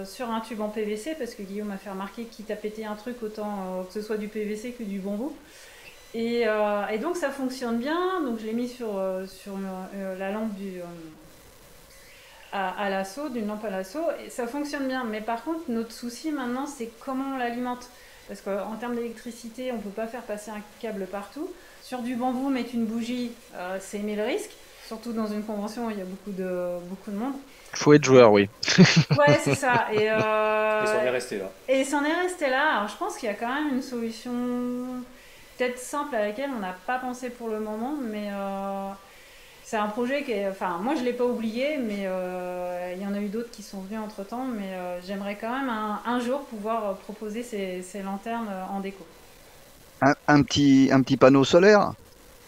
sur un tube en PVC parce que Guillaume m'a fait remarquer qu'il t'a pété un truc autant que ce soit du PVC que du bambou. Et donc ça fonctionne bien. Donc je l'ai mis sur la lampe à l'assaut, d'une lampe à l'assaut, et ça fonctionne bien. Mais par contre, notre souci maintenant, c'est comment on l'alimente. Parce qu'en termes d'électricité, on ne peut pas faire passer un câble partout. Sur du bambou, mettre une bougie, c'est aimer le risque. Surtout dans une convention où il y a beaucoup de monde. Faut être joueur, oui. Ouais, c'est ça. Et ça en est resté là. Et ça en est resté là. Alors je pense qu'il y a quand même une solution peut-être simple à laquelle on n'a pas pensé pour le moment, mais c'est un projet qui est... Enfin, moi je ne l'ai pas oublié, mais il y en a eu d'autres qui sont venus entre-temps, mais j'aimerais quand même un jour pouvoir proposer ces lanternes en déco. Un petit panneau solaire?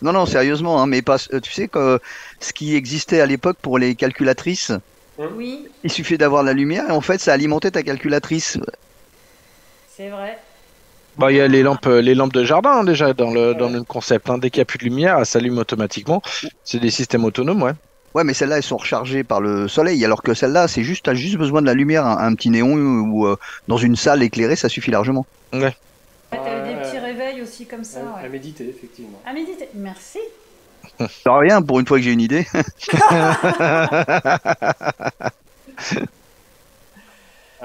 Non, sérieusement, hein, mais pas, tu sais que ce qui existait à l'époque pour les calculatrices, oui. Il suffit d'avoir la lumière et en fait ça alimentait ta calculatrice. C'est vrai. Il y a les lampes de jardin hein, déjà dans le même concept. Hein. Dès qu'il n'y a plus de lumière, elles s'allument automatiquement. C'est des systèmes autonomes, ouais. Ouais, mais celles-là elles sont rechargées par le soleil, alors que celle-là t'as juste besoin de la lumière, un petit néon ou dans une salle éclairée, ça suffit largement. Ouais. T'as des petits réveils aussi comme ça. À méditer, effectivement. À méditer, merci. Ça rien pour une fois que j'ai une idée.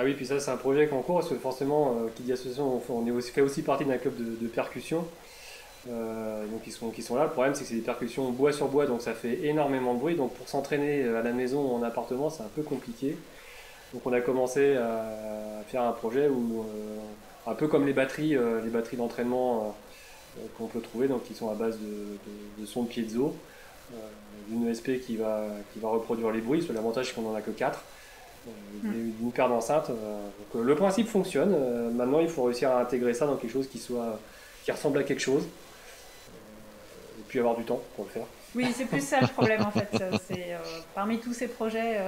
Ah oui, puis ça c'est un projet qu'on court, parce que forcément, qui dit association, on est aussi, fait aussi partie d'un club de percussion. Donc qui sont là. Le problème c'est que c'est des percussions bois sur bois, donc ça fait énormément de bruit. Donc pour s'entraîner à la maison ou en appartement, c'est un peu compliqué. Donc on a commencé à faire un projet où, un peu comme les batteries d'entraînement qu'on peut trouver, donc qui sont à base de sons de piezo, d'une ESP qui va reproduire les bruits. L'avantage c'est qu'on n'en a que 4. D'une paire d'enceintes. Donc, le principe fonctionne. Maintenant, il faut réussir à intégrer ça dans quelque chose qui ressemble à quelque chose. Et puis avoir du temps pour le faire. Oui, c'est plus ça le problème en fait. C'est parmi tous ces projets.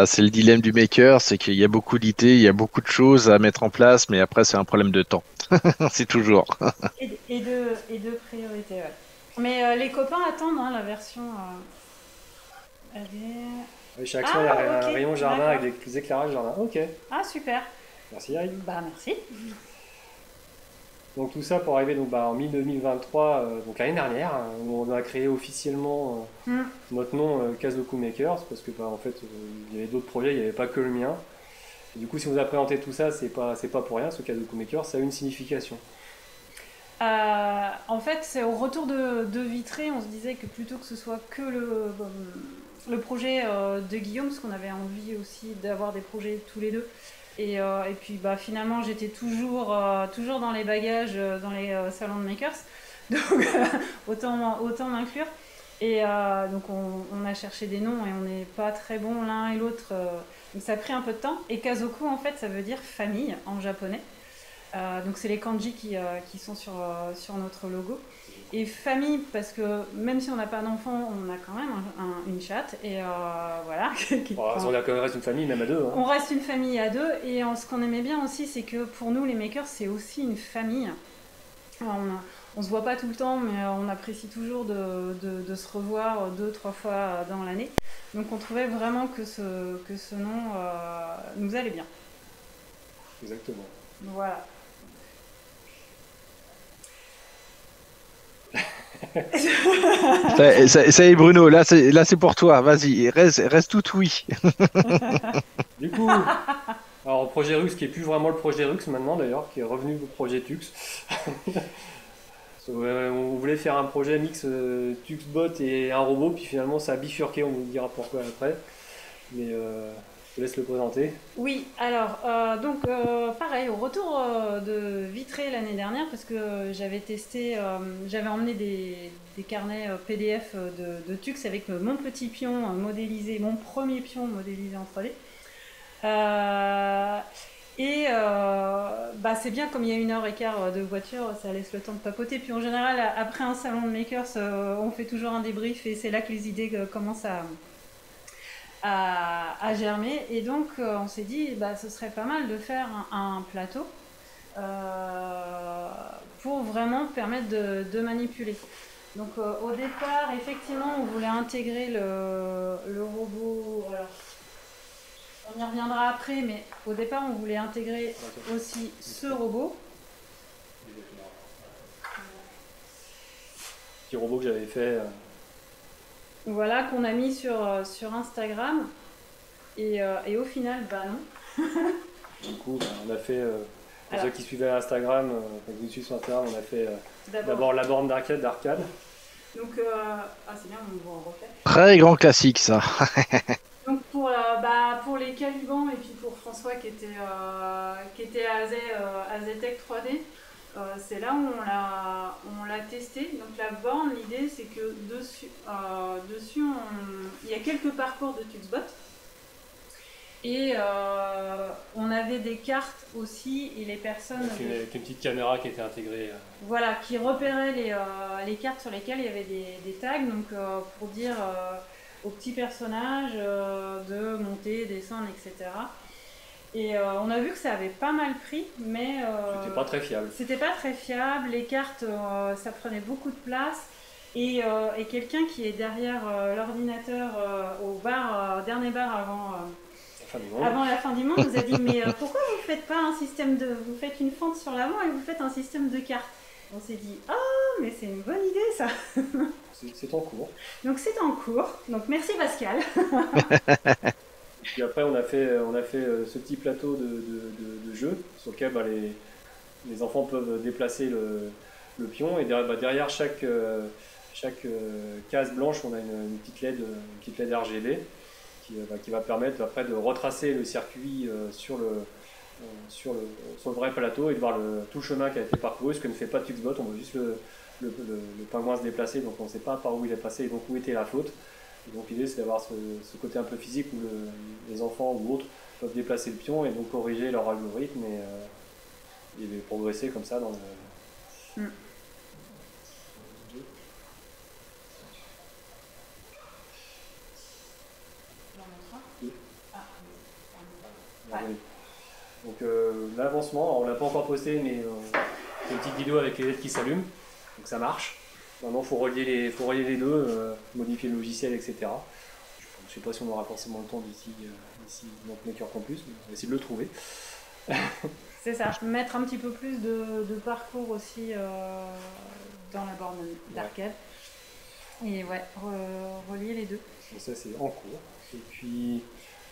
C'est le dilemme du maker, c'est qu'il y a beaucoup d'idées, il y a beaucoup de choses à mettre en place, mais après c'est un problème de temps. C'est toujours. Et de priorité, ouais. Mais les copains attendent hein, la version. Chez Action, il y a un ok, rayon jardin d'accord. avec des éclairages jardin. Ok, Ah, super. merci Yann. Bah, merci. Donc tout ça pour arriver donc, en mi-2023, donc l'année dernière, où on a créé officiellement notre nom Kazoku Makers, parce que en fait il y avait d'autres projets, il n'y avait pas que le mien. Et du coup, si on vous a présenté tout ça, c'est pas pour rien, ce Kazoku Makers, ça a une signification. En fait, c'est au retour de Vitré, on se disait que plutôt que ce soit que le projet de Guillaume, parce qu'on avait envie aussi d'avoir des projets tous les deux. Et puis bah, finalement, j'étais toujours dans les bagages, dans les salons de makers. Donc autant m'inclure. Et donc on a cherché des noms et on n'est pas très bons l'un et l'autre. Donc ça a pris un peu de temps. Et Kazoku, en fait, ça veut dire famille en japonais. Donc c'est les kanji qui sont sur notre logo. Et famille, parce que même si on n'a pas d'enfant, on a quand même une chatte. Et voilà. On reste une famille, même à deux. Hein. On reste une famille à deux. Et ce qu'on aimait bien aussi, c'est que pour nous, les makers, c'est aussi une famille. Alors, on se voit pas tout le temps, mais on apprécie toujours de se revoir 2-3 fois dans l'année. Donc on trouvait vraiment que ce nom nous allait bien. Exactement. Voilà. Ça y est Bruno, là c'est pour toi, vas-y, reste tout oui. Du coup, alors projet Rux qui est plus vraiment le projet Rux maintenant d'ailleurs, qui est revenu au projet Tux. On voulait faire un projet mix Tuxbot et un robot, puis finalement ça a bifurqué, on vous dira pourquoi après. Mais je te laisse le présenter. Oui, alors, donc pareil, au retour de Vitré l'année dernière, parce que j'avais testé, j'avais emmené des carnets PDF de Tux avec mon petit pion modélisé, mon premier pion modélisé en 3D. Bah c'est bien, comme il y a 1h15 de voiture, ça laisse le temps de papoter. Puis en général, après un salon de makers, on fait toujours un débrief et c'est là que les idées commencent à germer. Et donc on s'est dit, bah, ce serait pas mal de faire un plateau pour vraiment permettre de manipuler. Donc au départ, effectivement, on voulait intégrer le robot. Alors, on y reviendra après, mais au départ, on voulait intégrer aussi ce robot. Petit robot que j'avais fait. Voilà, qu'on a mis sur Instagram. Et au final, bah non. Du coup, on a fait, pour ceux qui suivaient Instagram, quand vous suivez sur Instagram, on a fait d'abord la borne d'arcade. Donc, c'est bien, on va en refaire. Très grand classique ça. Donc pour les Calibans et puis pour François qui était à Aztec 3D, c'est là où on l'a testé. Donc la borne, l'idée c'est que dessus il y a quelques parcours de Tuxbot et on avait des cartes aussi et les personnes avec une petite caméra qui était intégrée. Voilà, qui repéraient les cartes sur lesquelles il y avait des tags, donc pour dire aux petits personnages de monter, descendre, etc. Et on a vu que ça avait pas mal pris, mais C'était pas très fiable. C'était pas très fiable, les cartes, ça prenait beaucoup de place. Et quelqu'un qui est derrière l'ordinateur au bar, dernier bar avant la fin du monde, nous a dit mais pourquoi vous faites pas un système vous faites une fente sur l'avant et vous faites un système de cartes. On s'est dit mais c'est une bonne idée ça. C'est en cours. Donc c'est en cours. Donc merci Pascal. Puis après, on a fait ce petit plateau de jeu sur lequel les enfants peuvent déplacer le pion. Et derrière chaque case blanche, on a une petite LED RGB qui va permettre après de retracer le circuit sur le vrai plateau et de voir tout le chemin qui a été parcouru, ce que ne fait pas Tuxbot. On voit juste le pingouin se déplacer, donc on ne sait pas par où il est passé et donc où était la faute. Et donc l'idée c'est d'avoir ce côté un peu physique où les enfants ou autres peuvent déplacer le pion et donc corriger leur algorithme et progresser comme ça dans le... Donc l'avancement, on l'a pas encore posté, mais c'est une petite vidéo avec les LED qui s'allument, donc ça marche. Maintenant, il faut relier les deux, modifier le logiciel, etc. Je ne sais pas si on aura forcément le temps d'ici notre Maker Campus, mais on va essayer de le trouver. C'est ça, mettre un petit peu plus de parcours aussi dans la borne d'arcade. Et ouais, relier les deux. Et ça, c'est en cours. Et puis,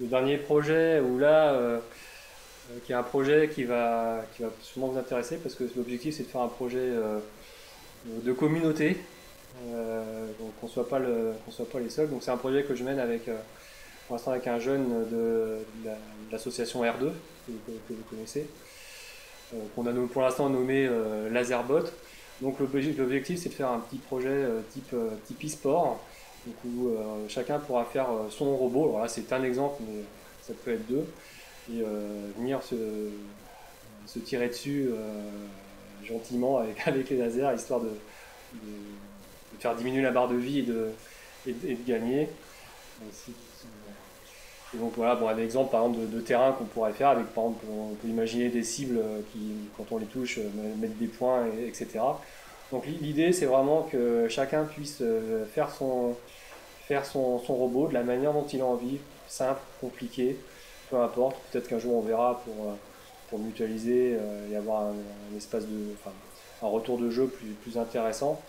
le dernier projet, où là, qui est un projet qui va sûrement vous intéresser, parce que l'objectif, c'est de faire un projet de communauté, donc qu'on soit pas les seuls. Donc c'est un projet que je mène pour l'instant avec un jeune de l'association R2 que vous connaissez, qu'on a pour l'instant nommé Laserbot. Donc l'objectif c'est de faire un petit projet type e-sport, donc où chacun pourra faire son robot. Alors là c'est un exemple, mais ça peut être deux, et venir se tirer dessus gentiment avec les lasers, histoire de faire diminuer la barre de vie et de gagner. Et donc voilà, un exemple par exemple de terrain qu'on pourrait faire avec, par exemple, on peut imaginer des cibles qui, quand on les touche, mettent des points, etc. Donc l'idée c'est vraiment que chacun puisse faire son robot de la manière dont il a envie, simple, compliqué, peu importe. Peut-être qu'un jour on verra pour mutualiser et avoir un espace un retour de jeu plus intéressant.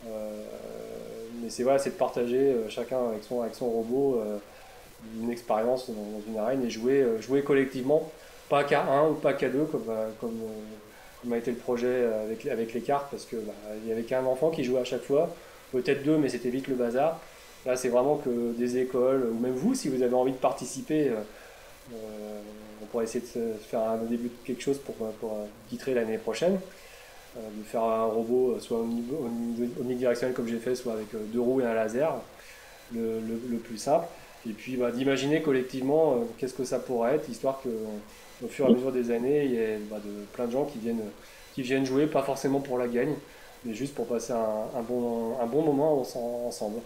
Mais c'est de partager chacun avec son robot une expérience dans une arène et jouer collectivement, pas qu'à un ou pas qu'à deux comme a été le projet avec les cartes, parce que il y avait qu'un enfant qui jouait à chaque fois, peut-être deux, mais c'était vite le bazar. Là c'est vraiment que des écoles, ou même vous si vous avez envie de participer, on pourrait essayer de faire un début de quelque chose pour titrer l'année prochaine, de faire un robot soit omnidirectionnel comme j'ai fait, soit avec deux roues et un laser, le plus simple, et puis d'imaginer collectivement qu'est-ce que ça pourrait être, histoire qu'au fur et à mesure des années, il y ait plein de gens qui viennent jouer, pas forcément pour la gagne, mais juste pour passer un bon moment ensemble.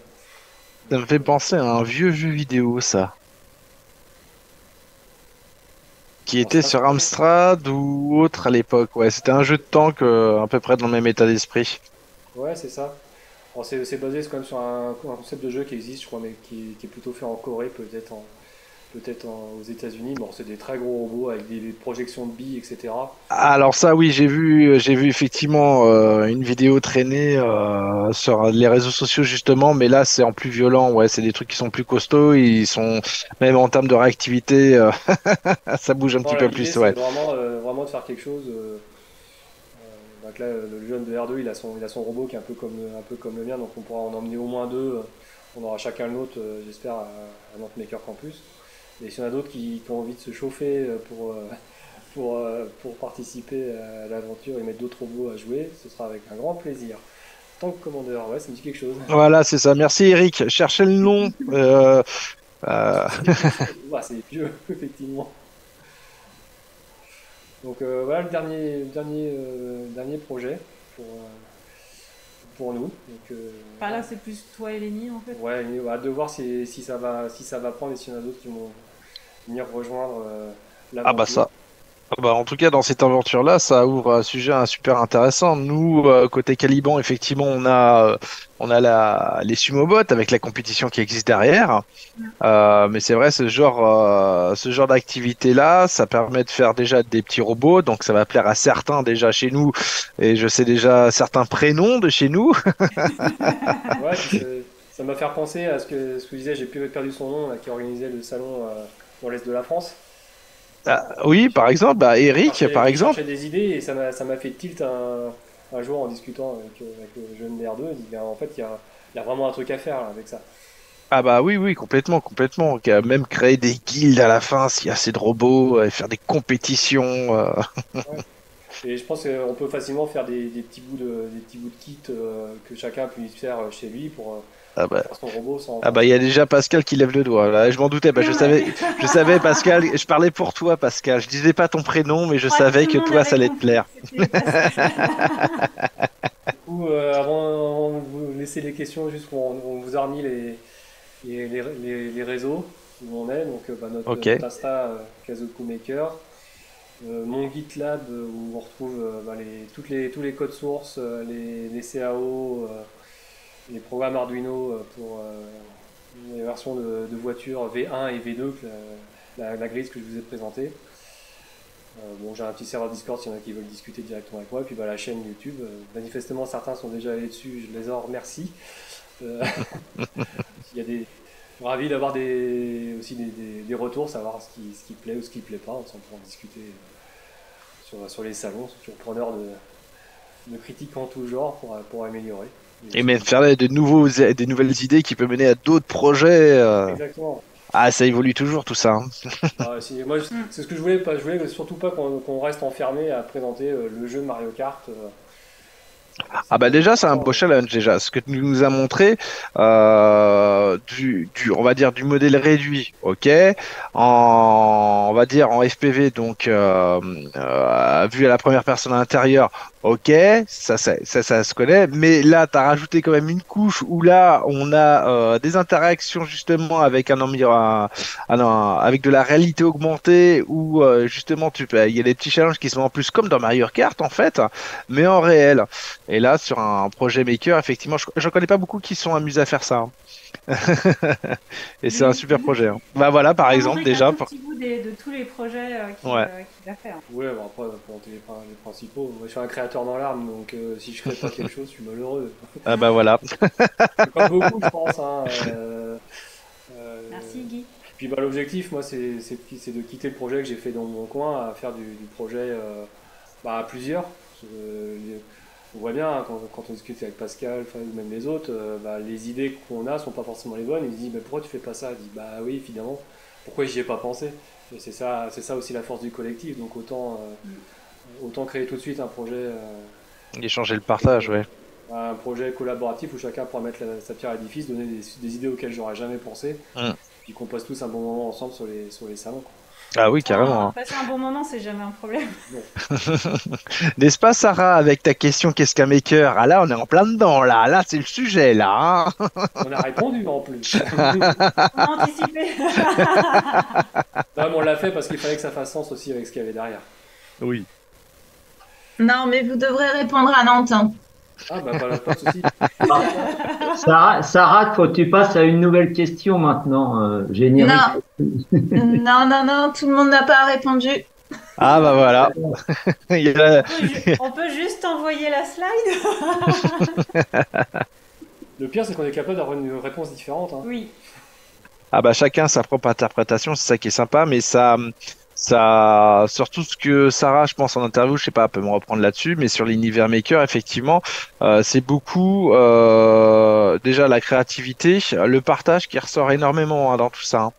Ça me fait penser à un vieux jeu vidéo, ça. Qui était sur Amstrad ou autre à l'époque. Ouais, c'était un jeu de tank à peu près dans le même état d'esprit. Ouais, c'est ça. Alors, c'est basé quand même sur un concept de jeu qui existe, je crois, mais qui est plutôt fait en Corée, peut-être aux États-Unis. Bon, c'est des très gros robots avec des projections de billes, etc. Alors ça, oui, j'ai vu effectivement une vidéo traîner sur les réseaux sociaux justement, mais là c'est en plus violent. Ouais, c'est des trucs qui sont plus costauds, ils sont même en termes de réactivité, ça bouge un petit peu plus. C'est Ouais. vraiment de faire quelque chose. Donc là, le jeune de R2, il a son robot qui est un peu comme le mien, donc on pourra en emmener au moins deux. On aura chacun le nôtre, j'espère, à notre Maker Campus. Et s'il y en a d'autres qui ont envie de se chauffer pour participer à l'aventure et mettre d'autres robots à jouer, ce sera avec un grand plaisir. Tank Commander, ouais, ça me dit quelque chose. Voilà, c'est ça. Merci Eric. Cherchez le nom. Ouais, c'est vieux, effectivement. Donc voilà le dernier projet pour nous. Donc, Là, c'est plus toi et Lenny en fait. Ouais, hâte de voir si ça va prendre et s'il y en a d'autres qui vont venir rejoindre l'aventure. Ah bah ça. En tout cas, dans cette aventure-là, ça ouvre un sujet super intéressant. Nous, côté Caliban, effectivement, les sumobots avec la compétition qui existe derrière. Mais c'est vrai, ce genre d'activité-là, ça permet de faire déjà des petits robots. Donc, ça va plaire à certains déjà chez nous. Et je sais déjà certains prénoms de chez nous. Ouais, ça m'a fait penser à ce que je disais, j'ai perdu son nom, là, qui organisait le salon dans l'Est de la France. Oui, par exemple, bah, Eric, par Je exemple. cherchais des idées et ça m'a fait tilt un jour en discutant avec le jeune DR2. Il dit, ben, en fait, il y a vraiment un truc à faire là, avec ça. Ah bah oui, oui, complètement, complètement. Même créer des guildes à la fin s'il y a assez de robots, et faire des compétitions. Ouais. Et je pense qu'on peut facilement faire des petits bouts de kit que chacun puisse faire chez lui pour Ah bah, faire son robot sans. ah bah, il y a déjà Pascal qui lève le doigt. Là, je m'en doutais. Bah, je savais, Pascal. Je parlais pour toi, Pascal. Je disais pas ton prénom, mais je Je crois savais tout que le monde toi, avait ça allait te compris plaire. que c'était Pascal. Du coup, avant de vous laisser les questions, juste on vous a remis les réseaux où on est. Donc, Ok. notre Insta, Kazoku Maker. Mon GitLab où on retrouve tous les codes sources, les CAO, les programmes Arduino pour les versions de voitures V1 et V2, la grise que je vous ai présentée. Bon, j'ai un petit serveur Discord s'il y en a qui veulent discuter directement avec moi. Et puis la chaîne YouTube. Manifestement, certains sont déjà allés dessus, je les en remercie. Euh, il y a ravi d'avoir aussi des retours, savoir ce qui plaît ou ce qui plaît pas. On pourra en discuter sur les salons. C'est toujours preneur de critiques en tout genre pour améliorer. Et même faire des nouvelles idées qui peuvent mener à d'autres projets. Exactement. Ah, ça évolue toujours tout ça, hein. Moi, c'est ce que je voulais pas. Je voulais surtout pas qu'on reste enfermé à présenter le jeu Mario Kart. Ah bah déjà c'est un beau challenge déjà. Ce que tu nous as montré on va dire du modèle réduit, ok, on va dire en FPV donc vu à la première personne à l'intérieur, ok, ça se connaît. Mais là t'as rajouté quand même une couche où là on a des interactions justement avec avec de la réalité augmentée où justement il y a des petits challenges qui sont en plus comme dans Mario Kart en fait, mais en réel. Et là, sur un projet maker, effectivement, je connais pas beaucoup qui sont amusés à faire ça, hein. Et c'est un super projet, hein. Bah voilà, par exemple, déjà. Un tout petit bout de tous les projets qu'il a fait. Hein. Ouais, bon, après, pour monter les principaux, moi, je suis un créateur dans l'âme, donc si je crée pas quelque chose, je suis malheureux. Ah bah voilà. Comme beaucoup, je pense. Hein, Merci Guy. Puis l'objectif, moi, c'est de quitter le projet que j'ai fait dans mon coin, à faire du projet à plusieurs. On voit bien, hein, quand on discute avec Pascal, ou même les autres, les idées qu'on a sont pas forcément les bonnes. Il dit, pourquoi tu fais pas ça? Il dit, bah oui, évidemment, pourquoi j'y ai pas pensé? Et c'est ça aussi la force du collectif. Donc autant créer tout de suite un projet. Échanger le partage, ouais. Un projet collaboratif où chacun pourra mettre sa pierre à l'édifice, donner des idées auxquelles j'aurais jamais pensé, puis qu'on passe tous un bon moment ensemble sur les salons. Quoi. Ah oui, carrément, hein. Passer un bon moment, c'est jamais un problème. N'est-ce pas, Sarah, avec ta question, qu'est-ce qu'un maker? Ah là, on est en plein dedans, là. Là, c'est le sujet, là, hein. On a répondu, en plus. On a anticipé. Non, mais on l'a fait parce qu'il fallait que ça fasse sens aussi avec ce qu'il y avait derrière. Oui. Non, mais vous devrez répondre à Nantes. Hein. Ah, bah, pas de souci. Sarah, faut que tu passes à une nouvelle question maintenant, générique. Non, tout le monde n'a pas répondu. Ah bah voilà. On peut juste envoyer la slide. Le pire, c'est qu'on est capable d'avoir une réponse différente. Hein. Oui. Ah bah chacun sa propre interprétation, c'est ça qui est sympa, mais ça, surtout ce que Sarah, je pense en interview, je sais pas, peut me reprendre là-dessus, mais sur l'univers maker, effectivement, c'est beaucoup déjà la créativité, le partage qui ressort énormément, hein, dans tout ça, hein.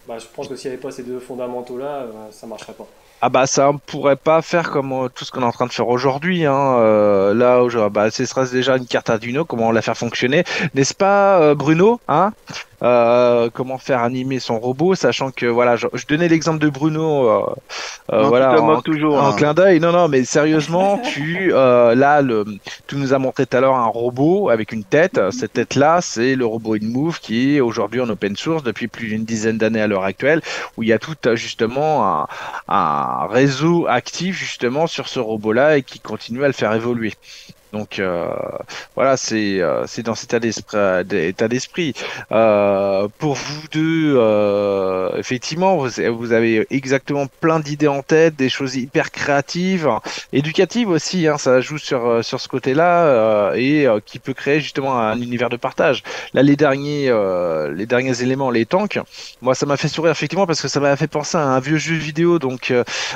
Je pense que s'il n'y avait pas ces deux fondamentaux-là, ça marcherait pas. Ah bah ça on pourrait pas faire comme tout ce qu'on est en train de faire aujourd'hui, hein. Là aujourd'hui, ce serait déjà une carte Arduino, comment la faire fonctionner, n'est-ce pas, Bruno, hein? Comment faire animer son robot, sachant que voilà, je donnais l'exemple de Bruno, voilà, en clin d'œil. Non, mais sérieusement, tu nous as montré tout à l'heure un robot avec une tête. Cette tête-là, c'est le robot InMove qui est aujourd'hui en open source depuis plus d'une dizaine d'années à l'heure actuelle, où il y a tout justement un réseau actif justement sur ce robot-là et qui continue à le faire évoluer. Donc voilà, c'est dans cet état d'esprit. Pour vous deux, effectivement, vous avez exactement plein d'idées en tête, des choses hyper créatives, éducatives aussi, hein, ça joue sur ce côté-là et qui peut créer justement un univers de partage. Là, les derniers éléments, les tanks, moi, ça m'a fait sourire effectivement parce que ça m'a fait penser à un vieux jeu vidéo. Donc,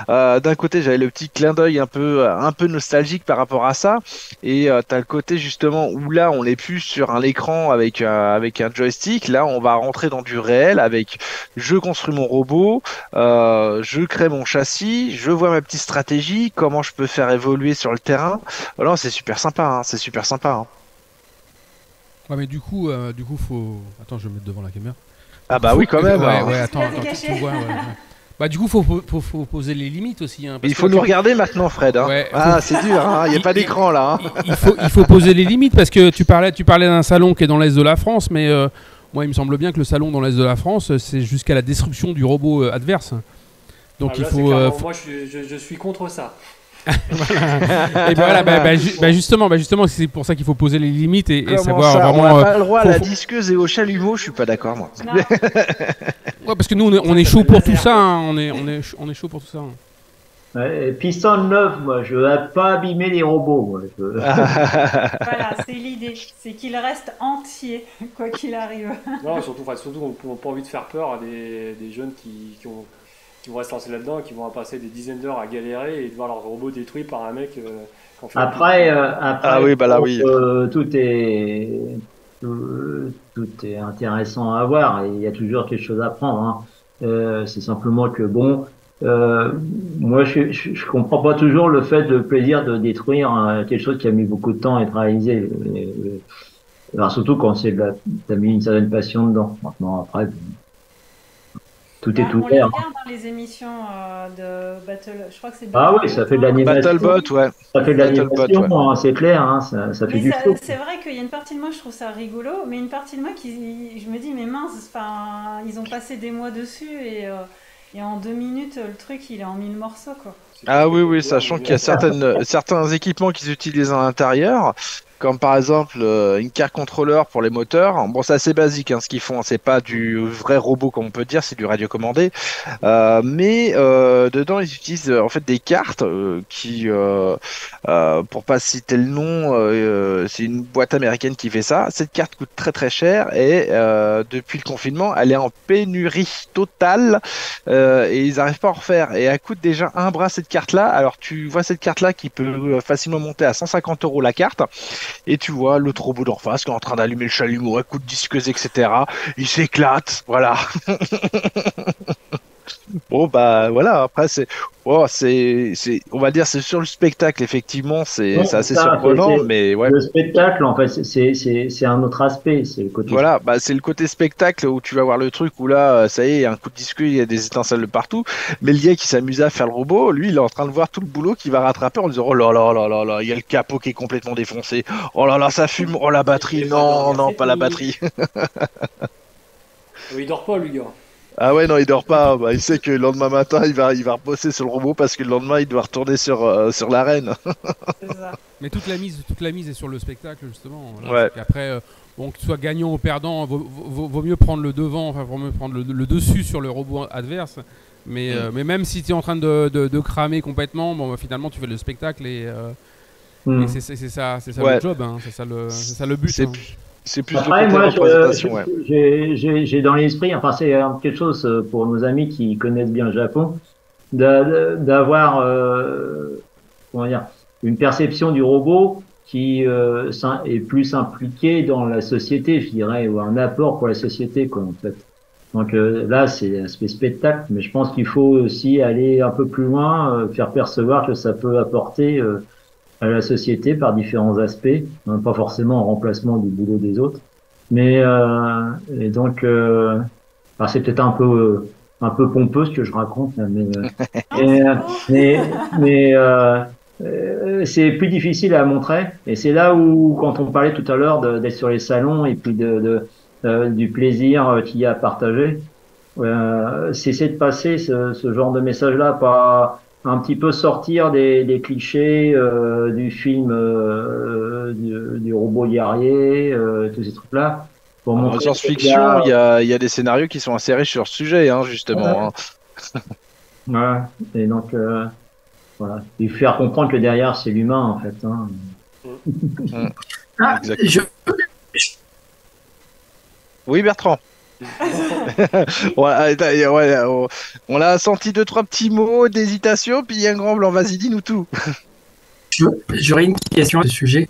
d'un côté, j'avais le petit clin d'œil un peu nostalgique par rapport à ça, et t'as le côté justement où là, on n'est plus sur un écran avec un joystick. Là, on va rentrer dans du réel avec je construis mon robot, je crée mon châssis, je vois ma petite stratégie, comment je peux faire évoluer sur le terrain. Voilà, c'est super sympa, hein, c'est super sympa. Hein. Ouais, mais du coup, faut. Attends, je vais me mettre devant la caméra. Ah bah oui, quand même. Ouais, Hein. ouais, attends, tu vois, ouais. Bah du coup, faut poser les limites aussi. Hein, parce Il faut nous regarder maintenant, Fred. Hein. Ouais, ah, c'est dur, hein. Il n'y a pas d'écran là. Hein. Il faut poser les limites parce que tu parlais d'un salon qui est dans l'est de la France, mais moi, il me semble bien que le salon dans l'est de la France, c'est jusqu'à la destruction du robot adverse. Donc il là, faut. Moi, je suis contre ça. Et voilà, justement, c'est pour ça qu'il faut poser les limites et savoir ça, vraiment. On n'a pas le droit à la disqueuse et au chalumeau, je suis pas d'accord moi. Ouais, parce que nous on est chaud pour tout ça, hein. on est chaud pour tout ça. Hein. Ouais, piston neuf, moi, je veux pas abîmer les robots. Moi, Voilà, c'est l'idée, c'est qu'il reste entier, quoi qu'il arrive. Non, surtout on n'a pas envie de faire peur à des jeunes qui vont se lancer là-dedans, qui vont passer des dizaines d'heures à galérer et de voir leur robot détruit par un mec. Après, ah oui, bah là oui. Tout est intéressant à voir et il y a toujours quelque chose à prendre. Hein. C'est simplement que bon, moi je comprends pas toujours le fait de plaisir de détruire quelque chose qui a mis beaucoup de temps à être réalisé. Alors surtout quand t'as mis une certaine passion dedans. Maintenant après. Tout est On les ouvert. regarde dans les émissions de Battle. Je crois que c'est. Ah oui, ça fait de l'animation. Battlebot, ouais. Ça fait de l'animation, ouais. Hein, c'est clair. Hein, ça fait du show. C'est vrai qu'il y a une partie de moi, je trouve ça rigolo, mais une partie de moi je me dis, mais mince, ils ont passé des mois dessus et en 2 minutes, le truc, il est en 1000 morceaux, quoi. Ah oui, sachant qu'il y a certains équipements qu'ils utilisent à l'intérieur, comme par exemple une carte contrôleur pour les moteurs. Bon, c'est assez basique ce qu'ils font, c'est pas du vrai robot comme on peut dire, c'est du radiocommandé. Mais dedans, ils utilisent en fait des cartes qui, pour pas citer le nom, c'est une boîte américaine qui fait ça. Cette carte coûte très très cher et depuis le confinement, elle est en pénurie totale et ils n'arrivent pas à en refaire. Et elle coûte déjà un bras cette carte-là. Alors tu vois cette carte-là qui peut facilement monter à 150 € la carte. Et tu vois l'autre robot d'en face qui est en train d'allumer le chalumeau, un coup de disqueuse, etc. Il s'éclate, voilà. Bon bah voilà, après on va dire c'est sur le spectacle effectivement, c'est assez surprenant, mais ouais. Le spectacle en fait c'est un autre aspect, c'est le côté. Voilà, bah c'est le côté spectacle où tu vas voir le truc où là ça y est, il y a un coup de disque, il y a des étincelles de partout, mais le gars qui s'amuse à faire le robot, lui il est en train de voir tout le boulot qu'il va rattraper en disant oh là là là là là, il y a le capot qui est complètement défoncé, oh là là ça fume, oh la batterie, non pas la batterie. Il dort pas lui gars. Ah ouais, non, il dort pas. Bah, il sait que le lendemain matin, il va rebosser sur le robot parce que le lendemain, il doit retourner sur l'arène. Mais toute la mise est sur le spectacle, justement. Là, ouais. Après, bon, que tu sois gagnant ou perdant, vaut mieux prendre le devant, enfin, vaut mieux prendre le dessus sur le robot adverse. Mais même si tu es en train de cramer complètement, bon, bah, finalement, tu fais le spectacle et c'est ça ouais. le job, hein, c'est ça le but. C'est plus après, le côté représentation. J'ai dans l'esprit, enfin c'est quelque chose pour nos amis qui connaissent bien le Japon, d'avoir comment dire, une perception du robot qui est plus impliqué dans la société, je dirais, ou un apport pour la société, quoi, en fait. Donc là, c'est l'aspect spectacle, mais je pense qu'il faut aussi aller un peu plus loin, faire percevoir que ça peut apporter à la société par différents aspects, pas forcément en remplacement du boulot des autres, mais et donc c'est peut-être un peu pompeux ce que je raconte, mais c'est plus difficile à montrer, et c'est là où quand on parlait tout à l'heure d'être sur les salons et puis du plaisir qu'il y a à partager, c'est de passer ce genre de message-là, pas un petit peu sortir des clichés du film du robot guerrier, tous ces trucs-là. Pour En montrer science-fiction, il y a des scénarios qui sont assez riches sur ce sujet, hein, justement. Hein. Ouais. Et donc, voilà. Et faire comprendre que derrière, c'est l'humain, en fait. Hein. Ah, Exactement. Oui, Bertrand. On a senti 2-3 petits mots d'hésitation, puis il y a un grand blanc. Vas-y, dis-nous tout. J'aurais une question à ce sujet.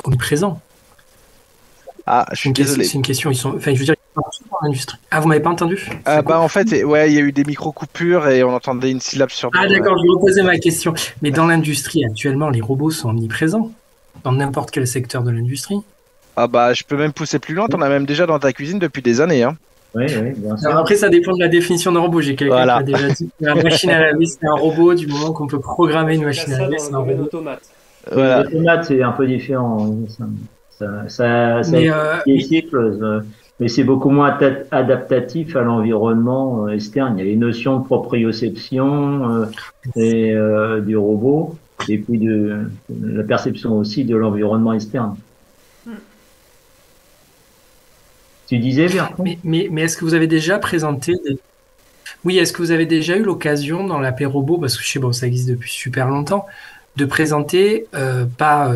On est présent. Ah, je suis désolé. C'est une question. Enfin, je veux dire, ils sont dans l'industrie. Ah, vous m'avez pas entendu? En fait, ouais, il y a eu des micro-coupures et on entendait une syllabe sur deux. Ah, d'accord, je vais reposer ma question. Mais dans l'industrie, actuellement, les robots sont omniprésents. Dans n'importe quel secteur de l'industrie. Ah bah, je peux même pousser plus loin. T'en as même déjà dans ta cuisine depuis des années, hein. Oui, bien sûr. Alors après, ça dépend de la définition d'un robot. J'ai quelqu'un Voilà. qui a déjà dit que la machine à laver, c'est un robot. Du moment qu'on peut programmer une machine à laver, c'est un robot. Automate. Voilà. Les tomates, c'est un peu différent. Ça Mais, cycle, mais c'est beaucoup moins adaptatif à l'environnement externe. Il y a les notions de proprioception du robot et puis la perception aussi de l'environnement externe. Tu disais, Bertrand? mais est-ce que vous avez déjà présenté Oui, est-ce que vous avez déjà eu l'occasion dans l'AP Robot, parce que je sais, bon, ça existe depuis super longtemps, de présenter, pas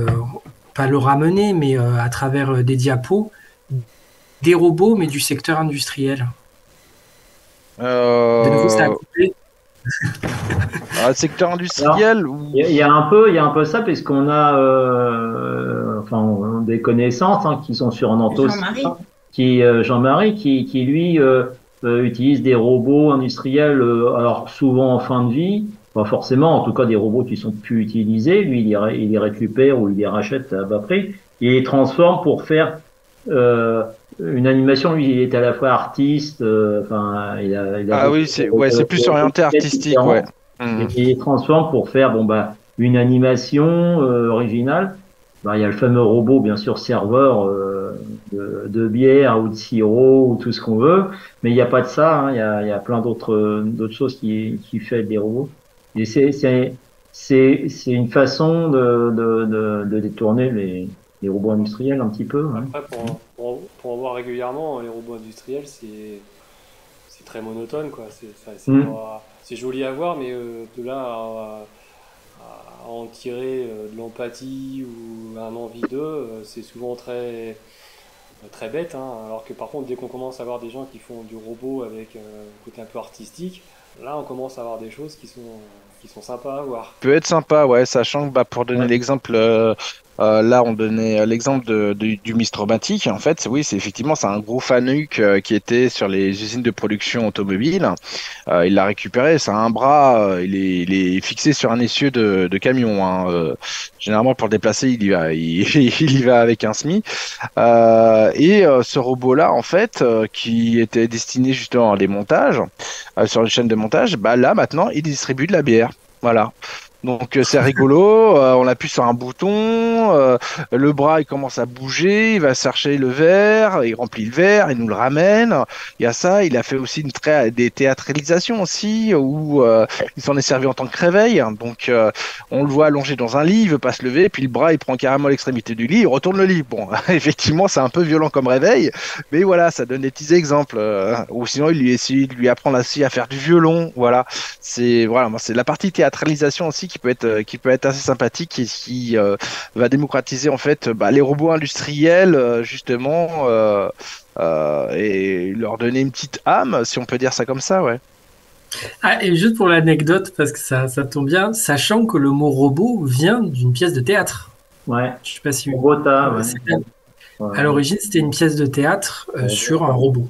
le ramener, mais à travers des diapos, des robots, mais du secteur industriel? De nouveau, ça a coupé. Secteur industriel Il y a un peu ça, parce qu'on a des connaissances qui sont sur Nantos. Jean-Marie, qui lui utilise des robots industriels, alors souvent en fin de vie, pas forcément, en tout cas des robots qui sont plus utilisés. Lui, il les récupère ou il les rachète à bas prix. Il les transforme pour faire une animation. Lui, il est à la fois artiste, oui, c'est plus orienté artistique, ouais. Et il les transforme pour faire une animation originale. Il y a le fameux robot, bien sûr, serveur de bière ou de sirop ou tout ce qu'on veut, mais il n'y a pas de ça. Il y a plein d'autres choses qui fait des robots. Et c'est une façon de détourner les robots industriels un petit peu. Après, pour en voir régulièrement, les robots industriels, c'est très monotone, quoi. C'est joli à voir, mais de là à en tirer de l'empathie ou un envie d'eux, c'est souvent très bête, hein. Alors que par contre, dès qu'on commence à voir des gens qui font du robot avec un côté un peu artistique, là on commence à avoir des choses qui sont sympas à voir. Peut être sympa, ouais, sachant que pour donner l'exemple, là on donnait l'exemple du Mistromatic. En fait, oui, c'est un gros Fanuc qui était sur les usines de production automobile. Il l'a récupéré, c'est un bras, il est fixé sur un essieu de camion, hein. Généralement pour le déplacer, il y va avec un SMI. Ce robot-là, en fait, qui était destiné justement à des montages sur les chaînes de montage, là maintenant il distribue de la bière. Voilà. Donc c'est rigolo, on appuie sur un bouton, le bras il commence à bouger, il va chercher le verre, il remplit le verre, il nous le ramène. Il y a ça, il a fait aussi des théâtralisations aussi, où il s'en est servi en tant que réveil. Donc on le voit allongé dans un lit, il veut pas se lever, puis le bras il prend carrément l'extrémité du lit, il retourne le lit. Bon, effectivement c'est un peu violent comme réveil, mais voilà, ça donne des petits exemples. Ou sinon il essaie de lui apprendre aussi à faire du violon. Voilà, c'est la partie théâtralisation aussi qui peut être assez sympathique et qui va démocratiser en fait les robots industriels justement et leur donner une petite âme, si on peut dire ça comme ça, ouais. Ah, et juste pour l'anecdote, parce que ça tombe bien, sachant que le mot robot vient d'une pièce de théâtre. Ouais. Je sais pas si Robota, à l'origine, c'était une pièce de théâtre sur un robot.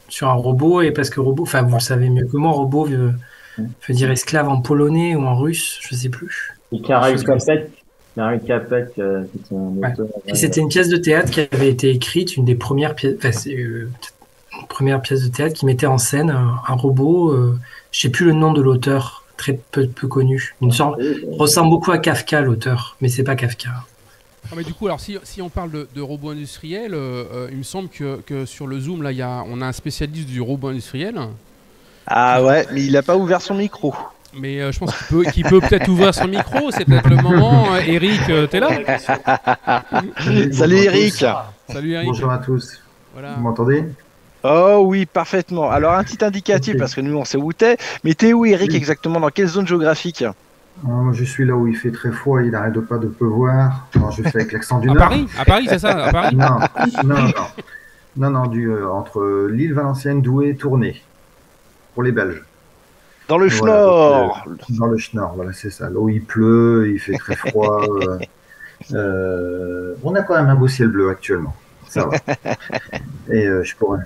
Sur un robot, et parce que robot, enfin vous le savez mieux que moi, robot veut dire esclave en polonais ou en russe, je sais plus. Et Karel Capek, c'était un auteur. Et c'était une pièce de théâtre qui avait été écrite, une des premières pièces, une première pièce de théâtre qui mettait en scène un robot, je sais plus le nom de l'auteur, très peu connu. Ressemble beaucoup à Kafka, l'auteur, mais c'est pas Kafka. Ah, mais du coup, alors si on parle de robots industriels, il me semble que sur le Zoom, là, on a un spécialiste du robot industriel. Ah ouais, mais il n'a pas ouvert son micro. Mais je pense qu'il peut peut-être ouvrir son micro, c'est peut-être le moment. Eric, t'es là? Salut Eric. Salut Eric. Bonjour à tous. Voilà. Vous m'entendez? Oh oui, parfaitement. Alors un petit indicatif, Ok. parce que nous on sait où t'es, mais t'es où Eric exactement? Dans quelle zone géographique? Moi, je suis là où il fait très froid, il n'arrête pas de pleuvoir. Alors, je fais avec l'accent du À Nord. Paris, c'est ça, à Paris? Non, non, non. Non, entre l'île Valenciennes, Douai, Tournai, pour les Belges. Dans le Voilà, Schnorr. Dans le Schnorr, voilà, c'est ça. Là où il pleut, il fait très froid. On a quand même un beau ciel bleu actuellement. Ça va. Et je pourrais.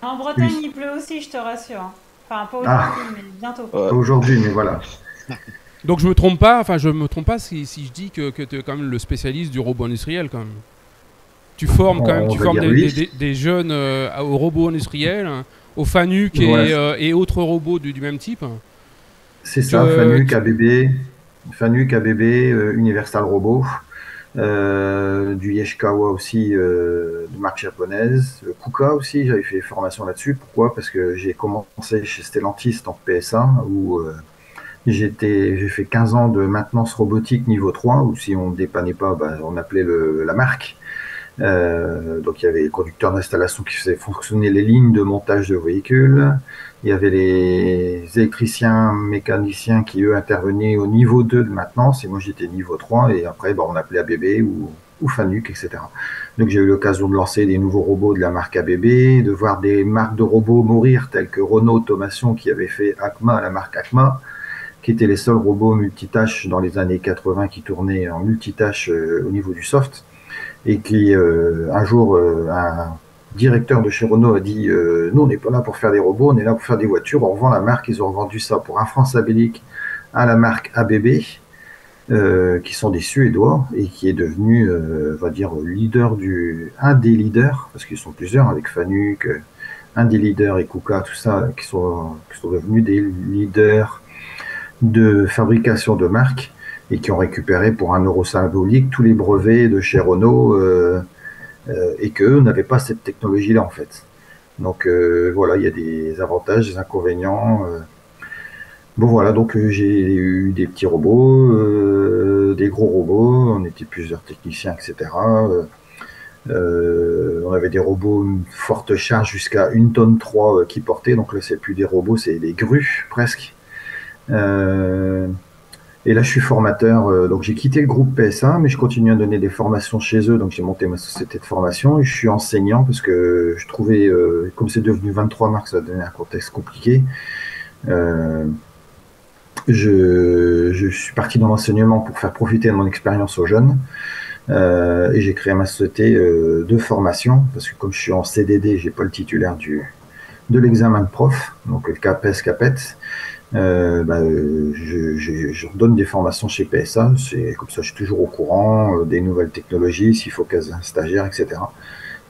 En Bretagne, Oui. il pleut aussi, je te rassure. Enfin, pas Ah. aujourd'hui, mais bientôt. Pas aujourd'hui, mais voilà. Donc je me trompe pas si je dis que tu es quand même le spécialiste du robot industriel quand même. Tu formes quand même, On tu va formes dire oui. des jeunes au robot industriel, hein, au FANUC et autres robots du même type. C'est ça, FANUC, ABB, Universal Robot, du Yaskawa aussi, de marque japonaise, le KUKA aussi, j'avais fait formation là-dessus. Pourquoi? Parce que j'ai commencé chez Stellantis en PSA, où j'ai fait 15 ans de maintenance robotique niveau 3, où si on ne dépannait pas, on appelait la marque. Donc il y avait les conducteurs d'installation qui faisaient fonctionner les lignes de montage de véhicules. Il y avait les électriciens, mécaniciens qui eux intervenaient au niveau 2 de maintenance et moi j'étais niveau 3 et après on appelait ABB ou FANUC, etc. Donc j'ai eu l'occasion de lancer des nouveaux robots de la marque ABB, de voir des marques de robots mourir telles que Renault Automation qui avait fait ACMA, la marque ACMA, qui étaient les seuls robots multitâches dans les années 80 qui tournaient en multitâche au niveau du soft. Et qui, un jour, un directeur de chez Renault a dit nous, on n'est pas là pour faire des robots, on est là pour faire des voitures. On revend la marque. Ils ont vendu ça pour un franc sabellic à la marque ABB, qui sont des Suédois et qui est devenu, on va dire, un des leaders, parce qu'ils sont plusieurs avec FANUC, un des leaders et KUKA, tout ça, qui sont devenus des leaders de fabrication de marques et qui ont récupéré pour €1 symbolique tous les brevets de chez Renault et qu'eux n'avaient pas cette technologie-là en fait. Donc voilà, il y a des avantages, des inconvénients. Bon voilà, donc j'ai eu des petits robots, des gros robots, on était plusieurs techniciens, etc. On avait des robots forte charge jusqu'à 1,3 tonne qui portaient, donc là c'est plus des robots, c'est des grues presque. Et là, je suis formateur, donc j'ai quitté le groupe PSA, mais je continue à donner des formations chez eux, donc j'ai monté ma société de formation et je suis enseignant parce que je trouvais, comme c'est devenu 23 marques, ça a donné un contexte compliqué. Je suis parti dans l'enseignement pour faire profiter de mon expérience aux jeunes et j'ai créé ma société de formation parce que comme je suis en CDD, j'ai pas le titulaire de l'examen de prof, donc le CAPES, CAPET. Je donne des formations chez PSA, c'est comme ça je suis toujours au courant des nouvelles technologies, s'il faut qu'un stagiaire, etc.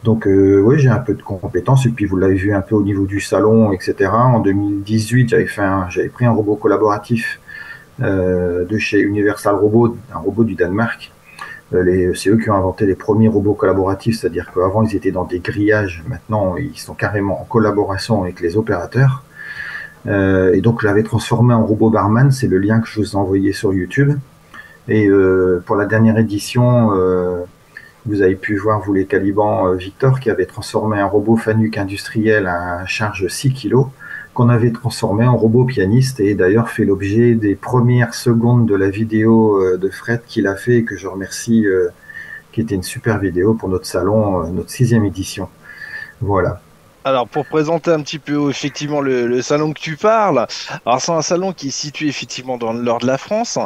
Donc oui, j'ai un peu de compétences et puis vous l'avez vu un peu au niveau du salon, etc. En 2018, j'avais pris un robot collaboratif de chez Universal Robot, un robot du Danemark. C'est eux qui ont inventé les premiers robots collaboratifs, c'est-à-dire qu'avant ils étaient dans des grillages, maintenant ils sont carrément en collaboration avec les opérateurs. Et donc je l'avais transformé en robot barman, c'est le lien que je vous ai envoyé sur YouTube. Et pour la dernière édition, vous avez pu voir, vous les Caliban, Victor qui avait transformé un robot FANUC industriel à charge 6 kg, qu'on avait transformé en robot pianiste et d'ailleurs fait l'objet des premières secondes de la vidéo de Fred qu'il a fait et que je remercie, qui était une super vidéo pour notre salon, notre 6e édition. Voilà. Alors, pour présenter un petit peu effectivement le salon que tu parles, alors c'est un salon qui est situé effectivement dans le nord de la France,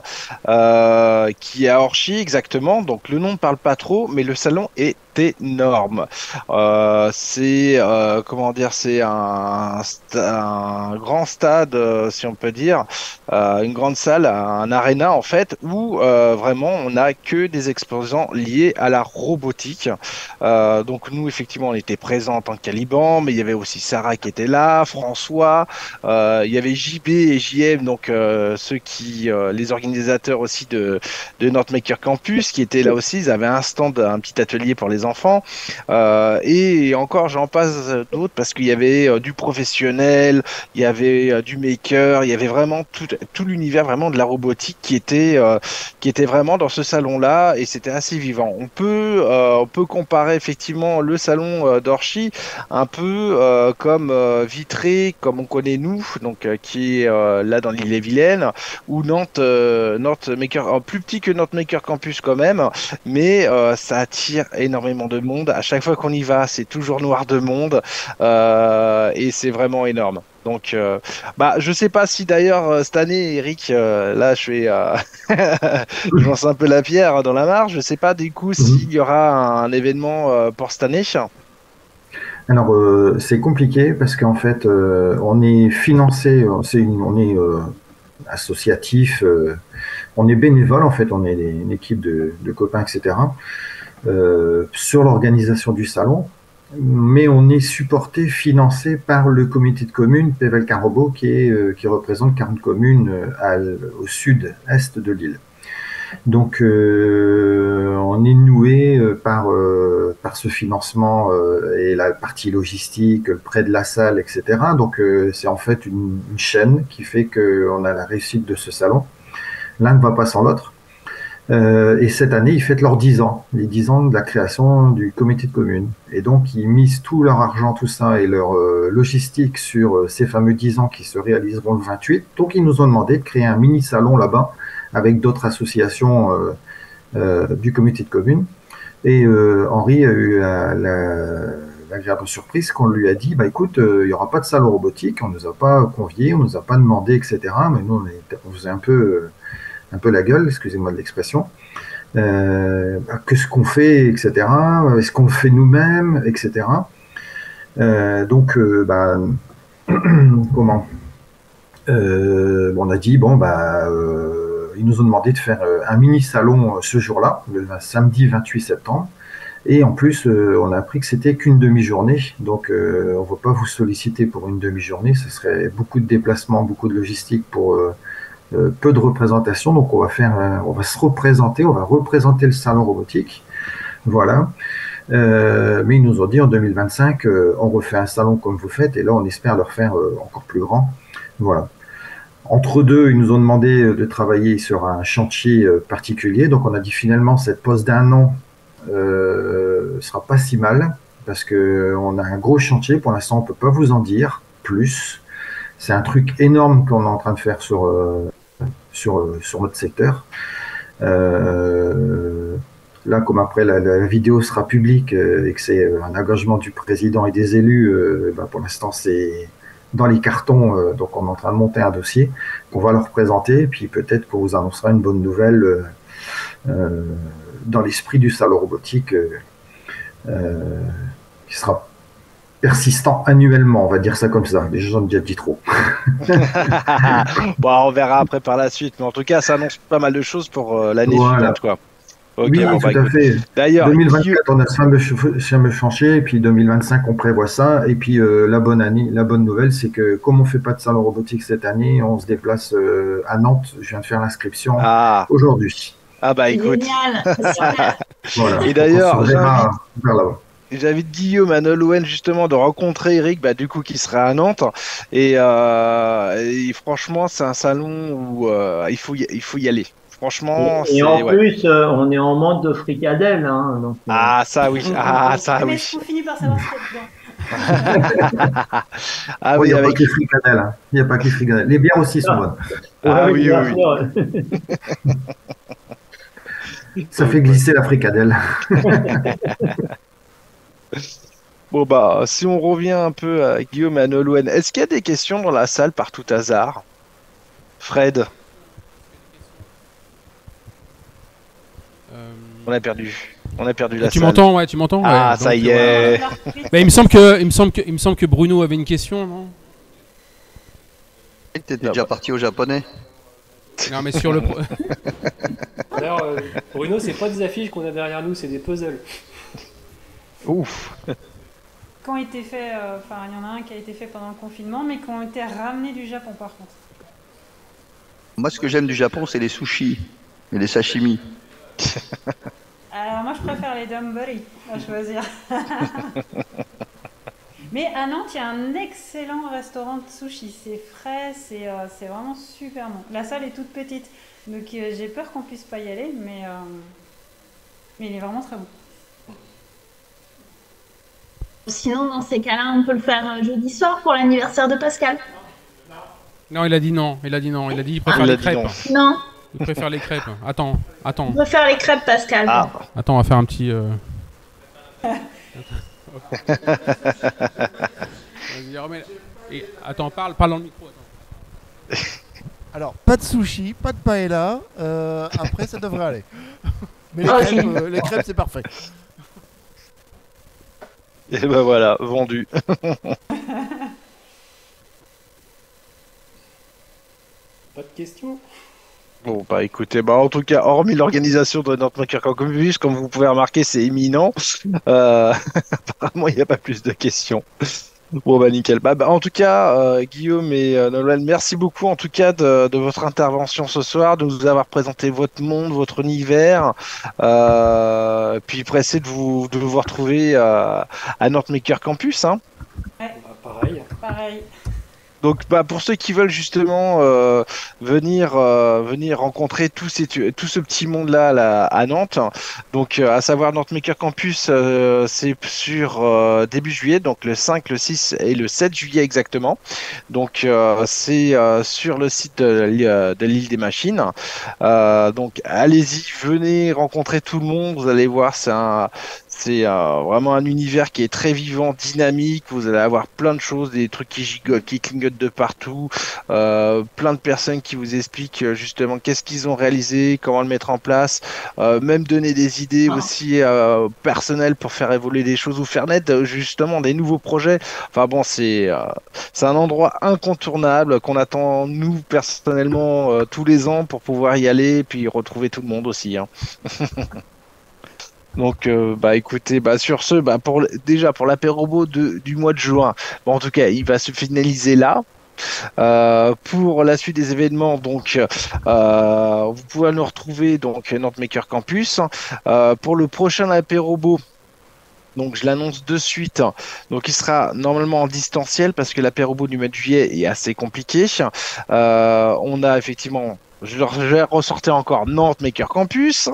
qui est à Orchy exactement. Donc le nom ne parle pas trop, mais le salon est énorme. C'est comment dire, c'est un grand stade, si on peut dire, une grande salle, un aréna en fait, où vraiment on n'a que des exposants liés à la robotique. Donc nous effectivement on était présents en tant que Caliban, mais il y avait aussi Sarah qui était là, François, il y avait JB et JM, donc ceux qui, les organisateurs aussi de Northmaker Campus, qui étaient là aussi. Ils avaient un stand, un petit atelier pour les les enfants. Et encore, j'en passe d'autres parce qu'il y avait du professionnel, il y avait du maker, il y avait vraiment tout l'univers vraiment de la robotique qui était vraiment dans ce salon-là et c'était assez vivant. On peut comparer effectivement le salon d'Orchy un peu comme Vitré, comme on connaît nous, donc qui est là dans l'île-et-Vilaine, ou Nantes Maker, plus petit que Nantes Maker Campus quand même, mais ça attire énormément de monde. À chaque fois qu'on y va, c'est toujours noir de monde et c'est vraiment énorme. Donc, je sais pas si d'ailleurs cette année, Eric, là je fais, je lance un peu la pierre dans la mare. Je sais pas du coup s'il y aura un événement pour cette année. Alors, c'est compliqué parce qu'en fait, on est financé, on est associatif, on est bénévole en fait, on est une équipe de copains, etc. Sur l'organisation du salon, mais on est supporté, financé par le comité de communes Pével Carrobo qui représente 40 communes au sud-est de l'île. Donc, on est noué par ce financement et la partie logistique, près de la salle, etc. Donc, c'est en fait une chaîne qui fait qu'on a la réussite de ce salon. L'un ne va pas sans l'autre. Et cette année, ils fêtent leurs 10 ans, les 10 ans de la création du comité de communes. Et donc, ils misent tout leur argent, tout ça, et leur logistique sur ces fameux 10 ans qui se réaliseront le 28. Donc, ils nous ont demandé de créer un mini-salon là-bas, avec d'autres associations du comité de communes. Et Henri a eu l'agréable surprise qu'on lui a dit, écoute, il n'y aura pas de salon robotique, on ne nous a pas conviés, on ne nous a pas demandé, etc. Mais nous, on faisait un peu la gueule, excusez-moi de l'expression. Qu'est-ce qu'on fait, etc. Est-ce qu'on le fait nous-mêmes, etc. Comment on a dit, ils nous ont demandé de faire un mini-salon ce jour-là, le samedi 28 septembre. Et en plus, on a appris que c'était qu'une demi-journée. Donc, on ne va pas vous solliciter pour une demi-journée. Ce serait beaucoup de déplacements, beaucoup de logistique pour peu de représentation. Donc, on va se représenter, on va représenter le salon robotique. Voilà. Mais ils nous ont dit en 2025, on refait un salon comme vous faites. Et là, on espère le refaire encore plus grand. Voilà. Entre deux, ils nous ont demandé de travailler sur un chantier particulier. Donc, on a dit finalement, cette pause d'1 an sera pas si mal parce qu'on a un gros chantier. Pour l'instant, on peut pas vous en dire plus. C'est un truc énorme qu'on est en train de faire sur notre secteur. Là, comme après la vidéo sera publique et que c'est un engagement du président et des élus, pour l'instant, c'est dans les cartons, donc on est en train de monter un dossier qu'on va leur présenter, puis peut-être qu'on vous annoncera une bonne nouvelle dans l'esprit du salon robotique qui sera persistant annuellement, on va dire ça comme ça. Les gens ont déjà dit trop. On verra après par la suite, mais en tout cas, ça annonce pas mal de choses pour l'année suivante, quoi. Okay, oui, tout à fait. D'ailleurs, 2024, on a ce fameux chantier, et puis 2025, on prévoit ça. Et puis la bonne nouvelle, c'est que comme on fait pas de salon robotique cette année, on se déplace à Nantes. Je viens de faire l'inscription aujourd'hui. Écoute. Génial. Voilà. Et d'ailleurs, j'invite Guillaume à Nolwenn justement de rencontrer Eric, du coup qui sera à Nantes. Et franchement, c'est un salon où il faut y aller. Franchement, et en plus, on est en manque de fricadelles. Hein, donc, ça oui. Mais on finit par savoir ce qu'il y a dedans. Il n'y a pas que les fricadelles. Hein. Il n'y a pas que les fricadelles. Les bières aussi sont bonnes. Oui. Ça fait glisser la fricadelle. Si on revient un peu à Guillaume et à Nolwenn, est-ce qu'il y a des questions dans la salle par tout hasard? Fred? On a perdu la salle. Tu m'entends? Ouais, tu m'entends? Ah, ça y est. Il me semble que Bruno avait une question, non? T'étais déjà parti au japonais. Non, mais sur le. D'ailleurs, Bruno, c'est pas des affiches qu'on a derrière nous, c'est des puzzles. Ouf. Qui ont été faits, il y en a un qui a été fait pendant le confinement, mais qui ont été ramenés du Japon par contre. Moi, ce que j'aime du Japon, c'est les sushis et les sashimi. Alors moi, Moi, je préfère les Donburi à choisir. Mais à Nantes, il y a un excellent restaurant de sushi. C'est frais, c'est vraiment super bon. La salle est toute petite, donc j'ai peur qu'on puisse pas y aller, mais il est vraiment très bon. Sinon, dans ces cas-là, on peut le faire jeudi soir pour l'anniversaire de Pascal. Non, il a dit non. Il a dit non. Il a dit il préfère les crêpes. Non. Il préfère les crêpes. Attends. On peut faire les crêpes, Pascal. Ah. Attends, on va faire un petit. Vas-y, remets. Et attends, parle dans le micro. Attends. Alors, pas de sushi, pas de paella. Après, ça devrait aller. Mais les crêpes, c'est parfait. Et ben voilà, vendu. Pas de questions. Bon, bah écoutez, bah en tout cas, hormis l'organisation de notre Maker Campus, comme vous pouvez remarquer, c'est imminent. Apparemment, il n'y a pas plus de questions. Bon, bah nickel. Bah, en tout cas, Guillaume et Nolwenn, merci beaucoup en tout cas de votre intervention ce soir, de nous avoir présenté votre monde, votre univers. Puis pressé de vous retrouver à notre Maker Campus. Hein. Ouais. Bah, Pareil. Donc, bah, pour ceux qui veulent justement venir rencontrer tout ce petit monde-là là, à Nantes, donc à savoir Nantes Maker Campus, c'est sur début juillet, donc le 5, le 6 et le 7 juillet exactement. Donc, c'est sur le site de l'île des Machines. Donc, allez-y, venez rencontrer tout le monde. Vous allez voir, c'est vraiment un univers qui est très vivant, dynamique. Vous allez avoir plein de choses, des trucs qui gigotent, qui clignotent de partout. Plein de personnes qui vous expliquent justement qu'est-ce qu'ils ont réalisé, comment le mettre en place. Même donner des idées aussi personnelles pour faire évoluer des choses ou faire naître justement des nouveaux projets. Enfin bon, c'est un endroit incontournable qu'on attend nous personnellement tous les ans pour pouvoir y aller et puis retrouver tout le monde aussi. Hein. Donc, bah écoutez, bah sur ce, bah déjà pour l'apérobo du mois de juin, bon, en tout cas, il va se finaliser là. Pour la suite des événements, donc, vous pouvez nous retrouver donc Nantes Maker Campus. Pour le prochain apérobo. Donc je l'annonce de suite. Donc il sera normalement en distanciel parce que l'apérobo du mois de juillet est assez compliqué. On a effectivement, je vais ressortir encore Nantes Maker Campus.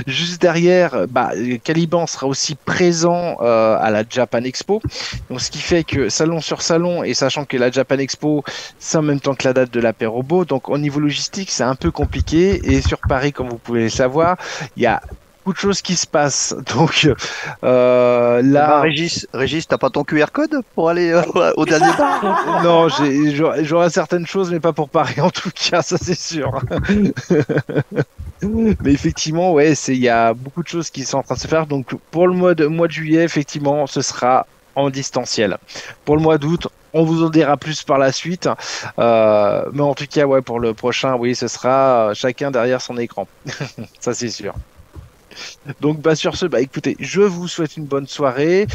Juste derrière, bah, Caliban sera aussi présent à la Japan Expo. Donc ce qui fait que salon sur salon, et sachant que la Japan Expo, c'est en même temps que la date de l'apérobo. Donc au niveau logistique, c'est un peu compliqué. Et sur Paris, comme vous pouvez le savoir, il y a beaucoup de choses qui se passent. Donc là, bah, Régis, t'as pas ton QR code pour aller au dernier bar? Non, j'aurai certaines choses, mais pas pour Paris en tout cas, ça c'est sûr. Mais effectivement, ouais, il y a beaucoup de choses qui sont en train de se faire. Donc pour le mois de juillet, effectivement, ce sera en distanciel. Pour le mois d'août, on vous en dira plus par la suite. Mais en tout cas, ouais, pour le prochain, oui, ce sera chacun derrière son écran. Ça c'est sûr. Donc bah sur ce, bah écoutez, je vous souhaite une bonne soirée.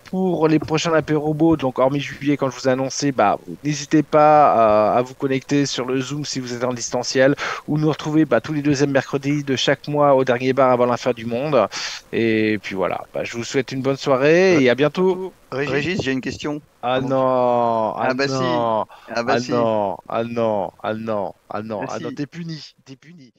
Pour les prochains apérobos, donc hormis juillet, quand je vous ai annoncé, bah n'hésitez pas à vous connecter sur le Zoom si vous êtes en distanciel, ou nous retrouver bah, tous les deuxièmes mercredis de chaque mois au dernier bar avant la fin du monde. Et puis voilà, bah, je vous souhaite une bonne soirée et à bientôt. Régis, j'ai une question. Ah non, ah bah non, si, ah bah si. non, ah non, ah non, ah non, Ah ah non, si. t'es puni, t'es puni.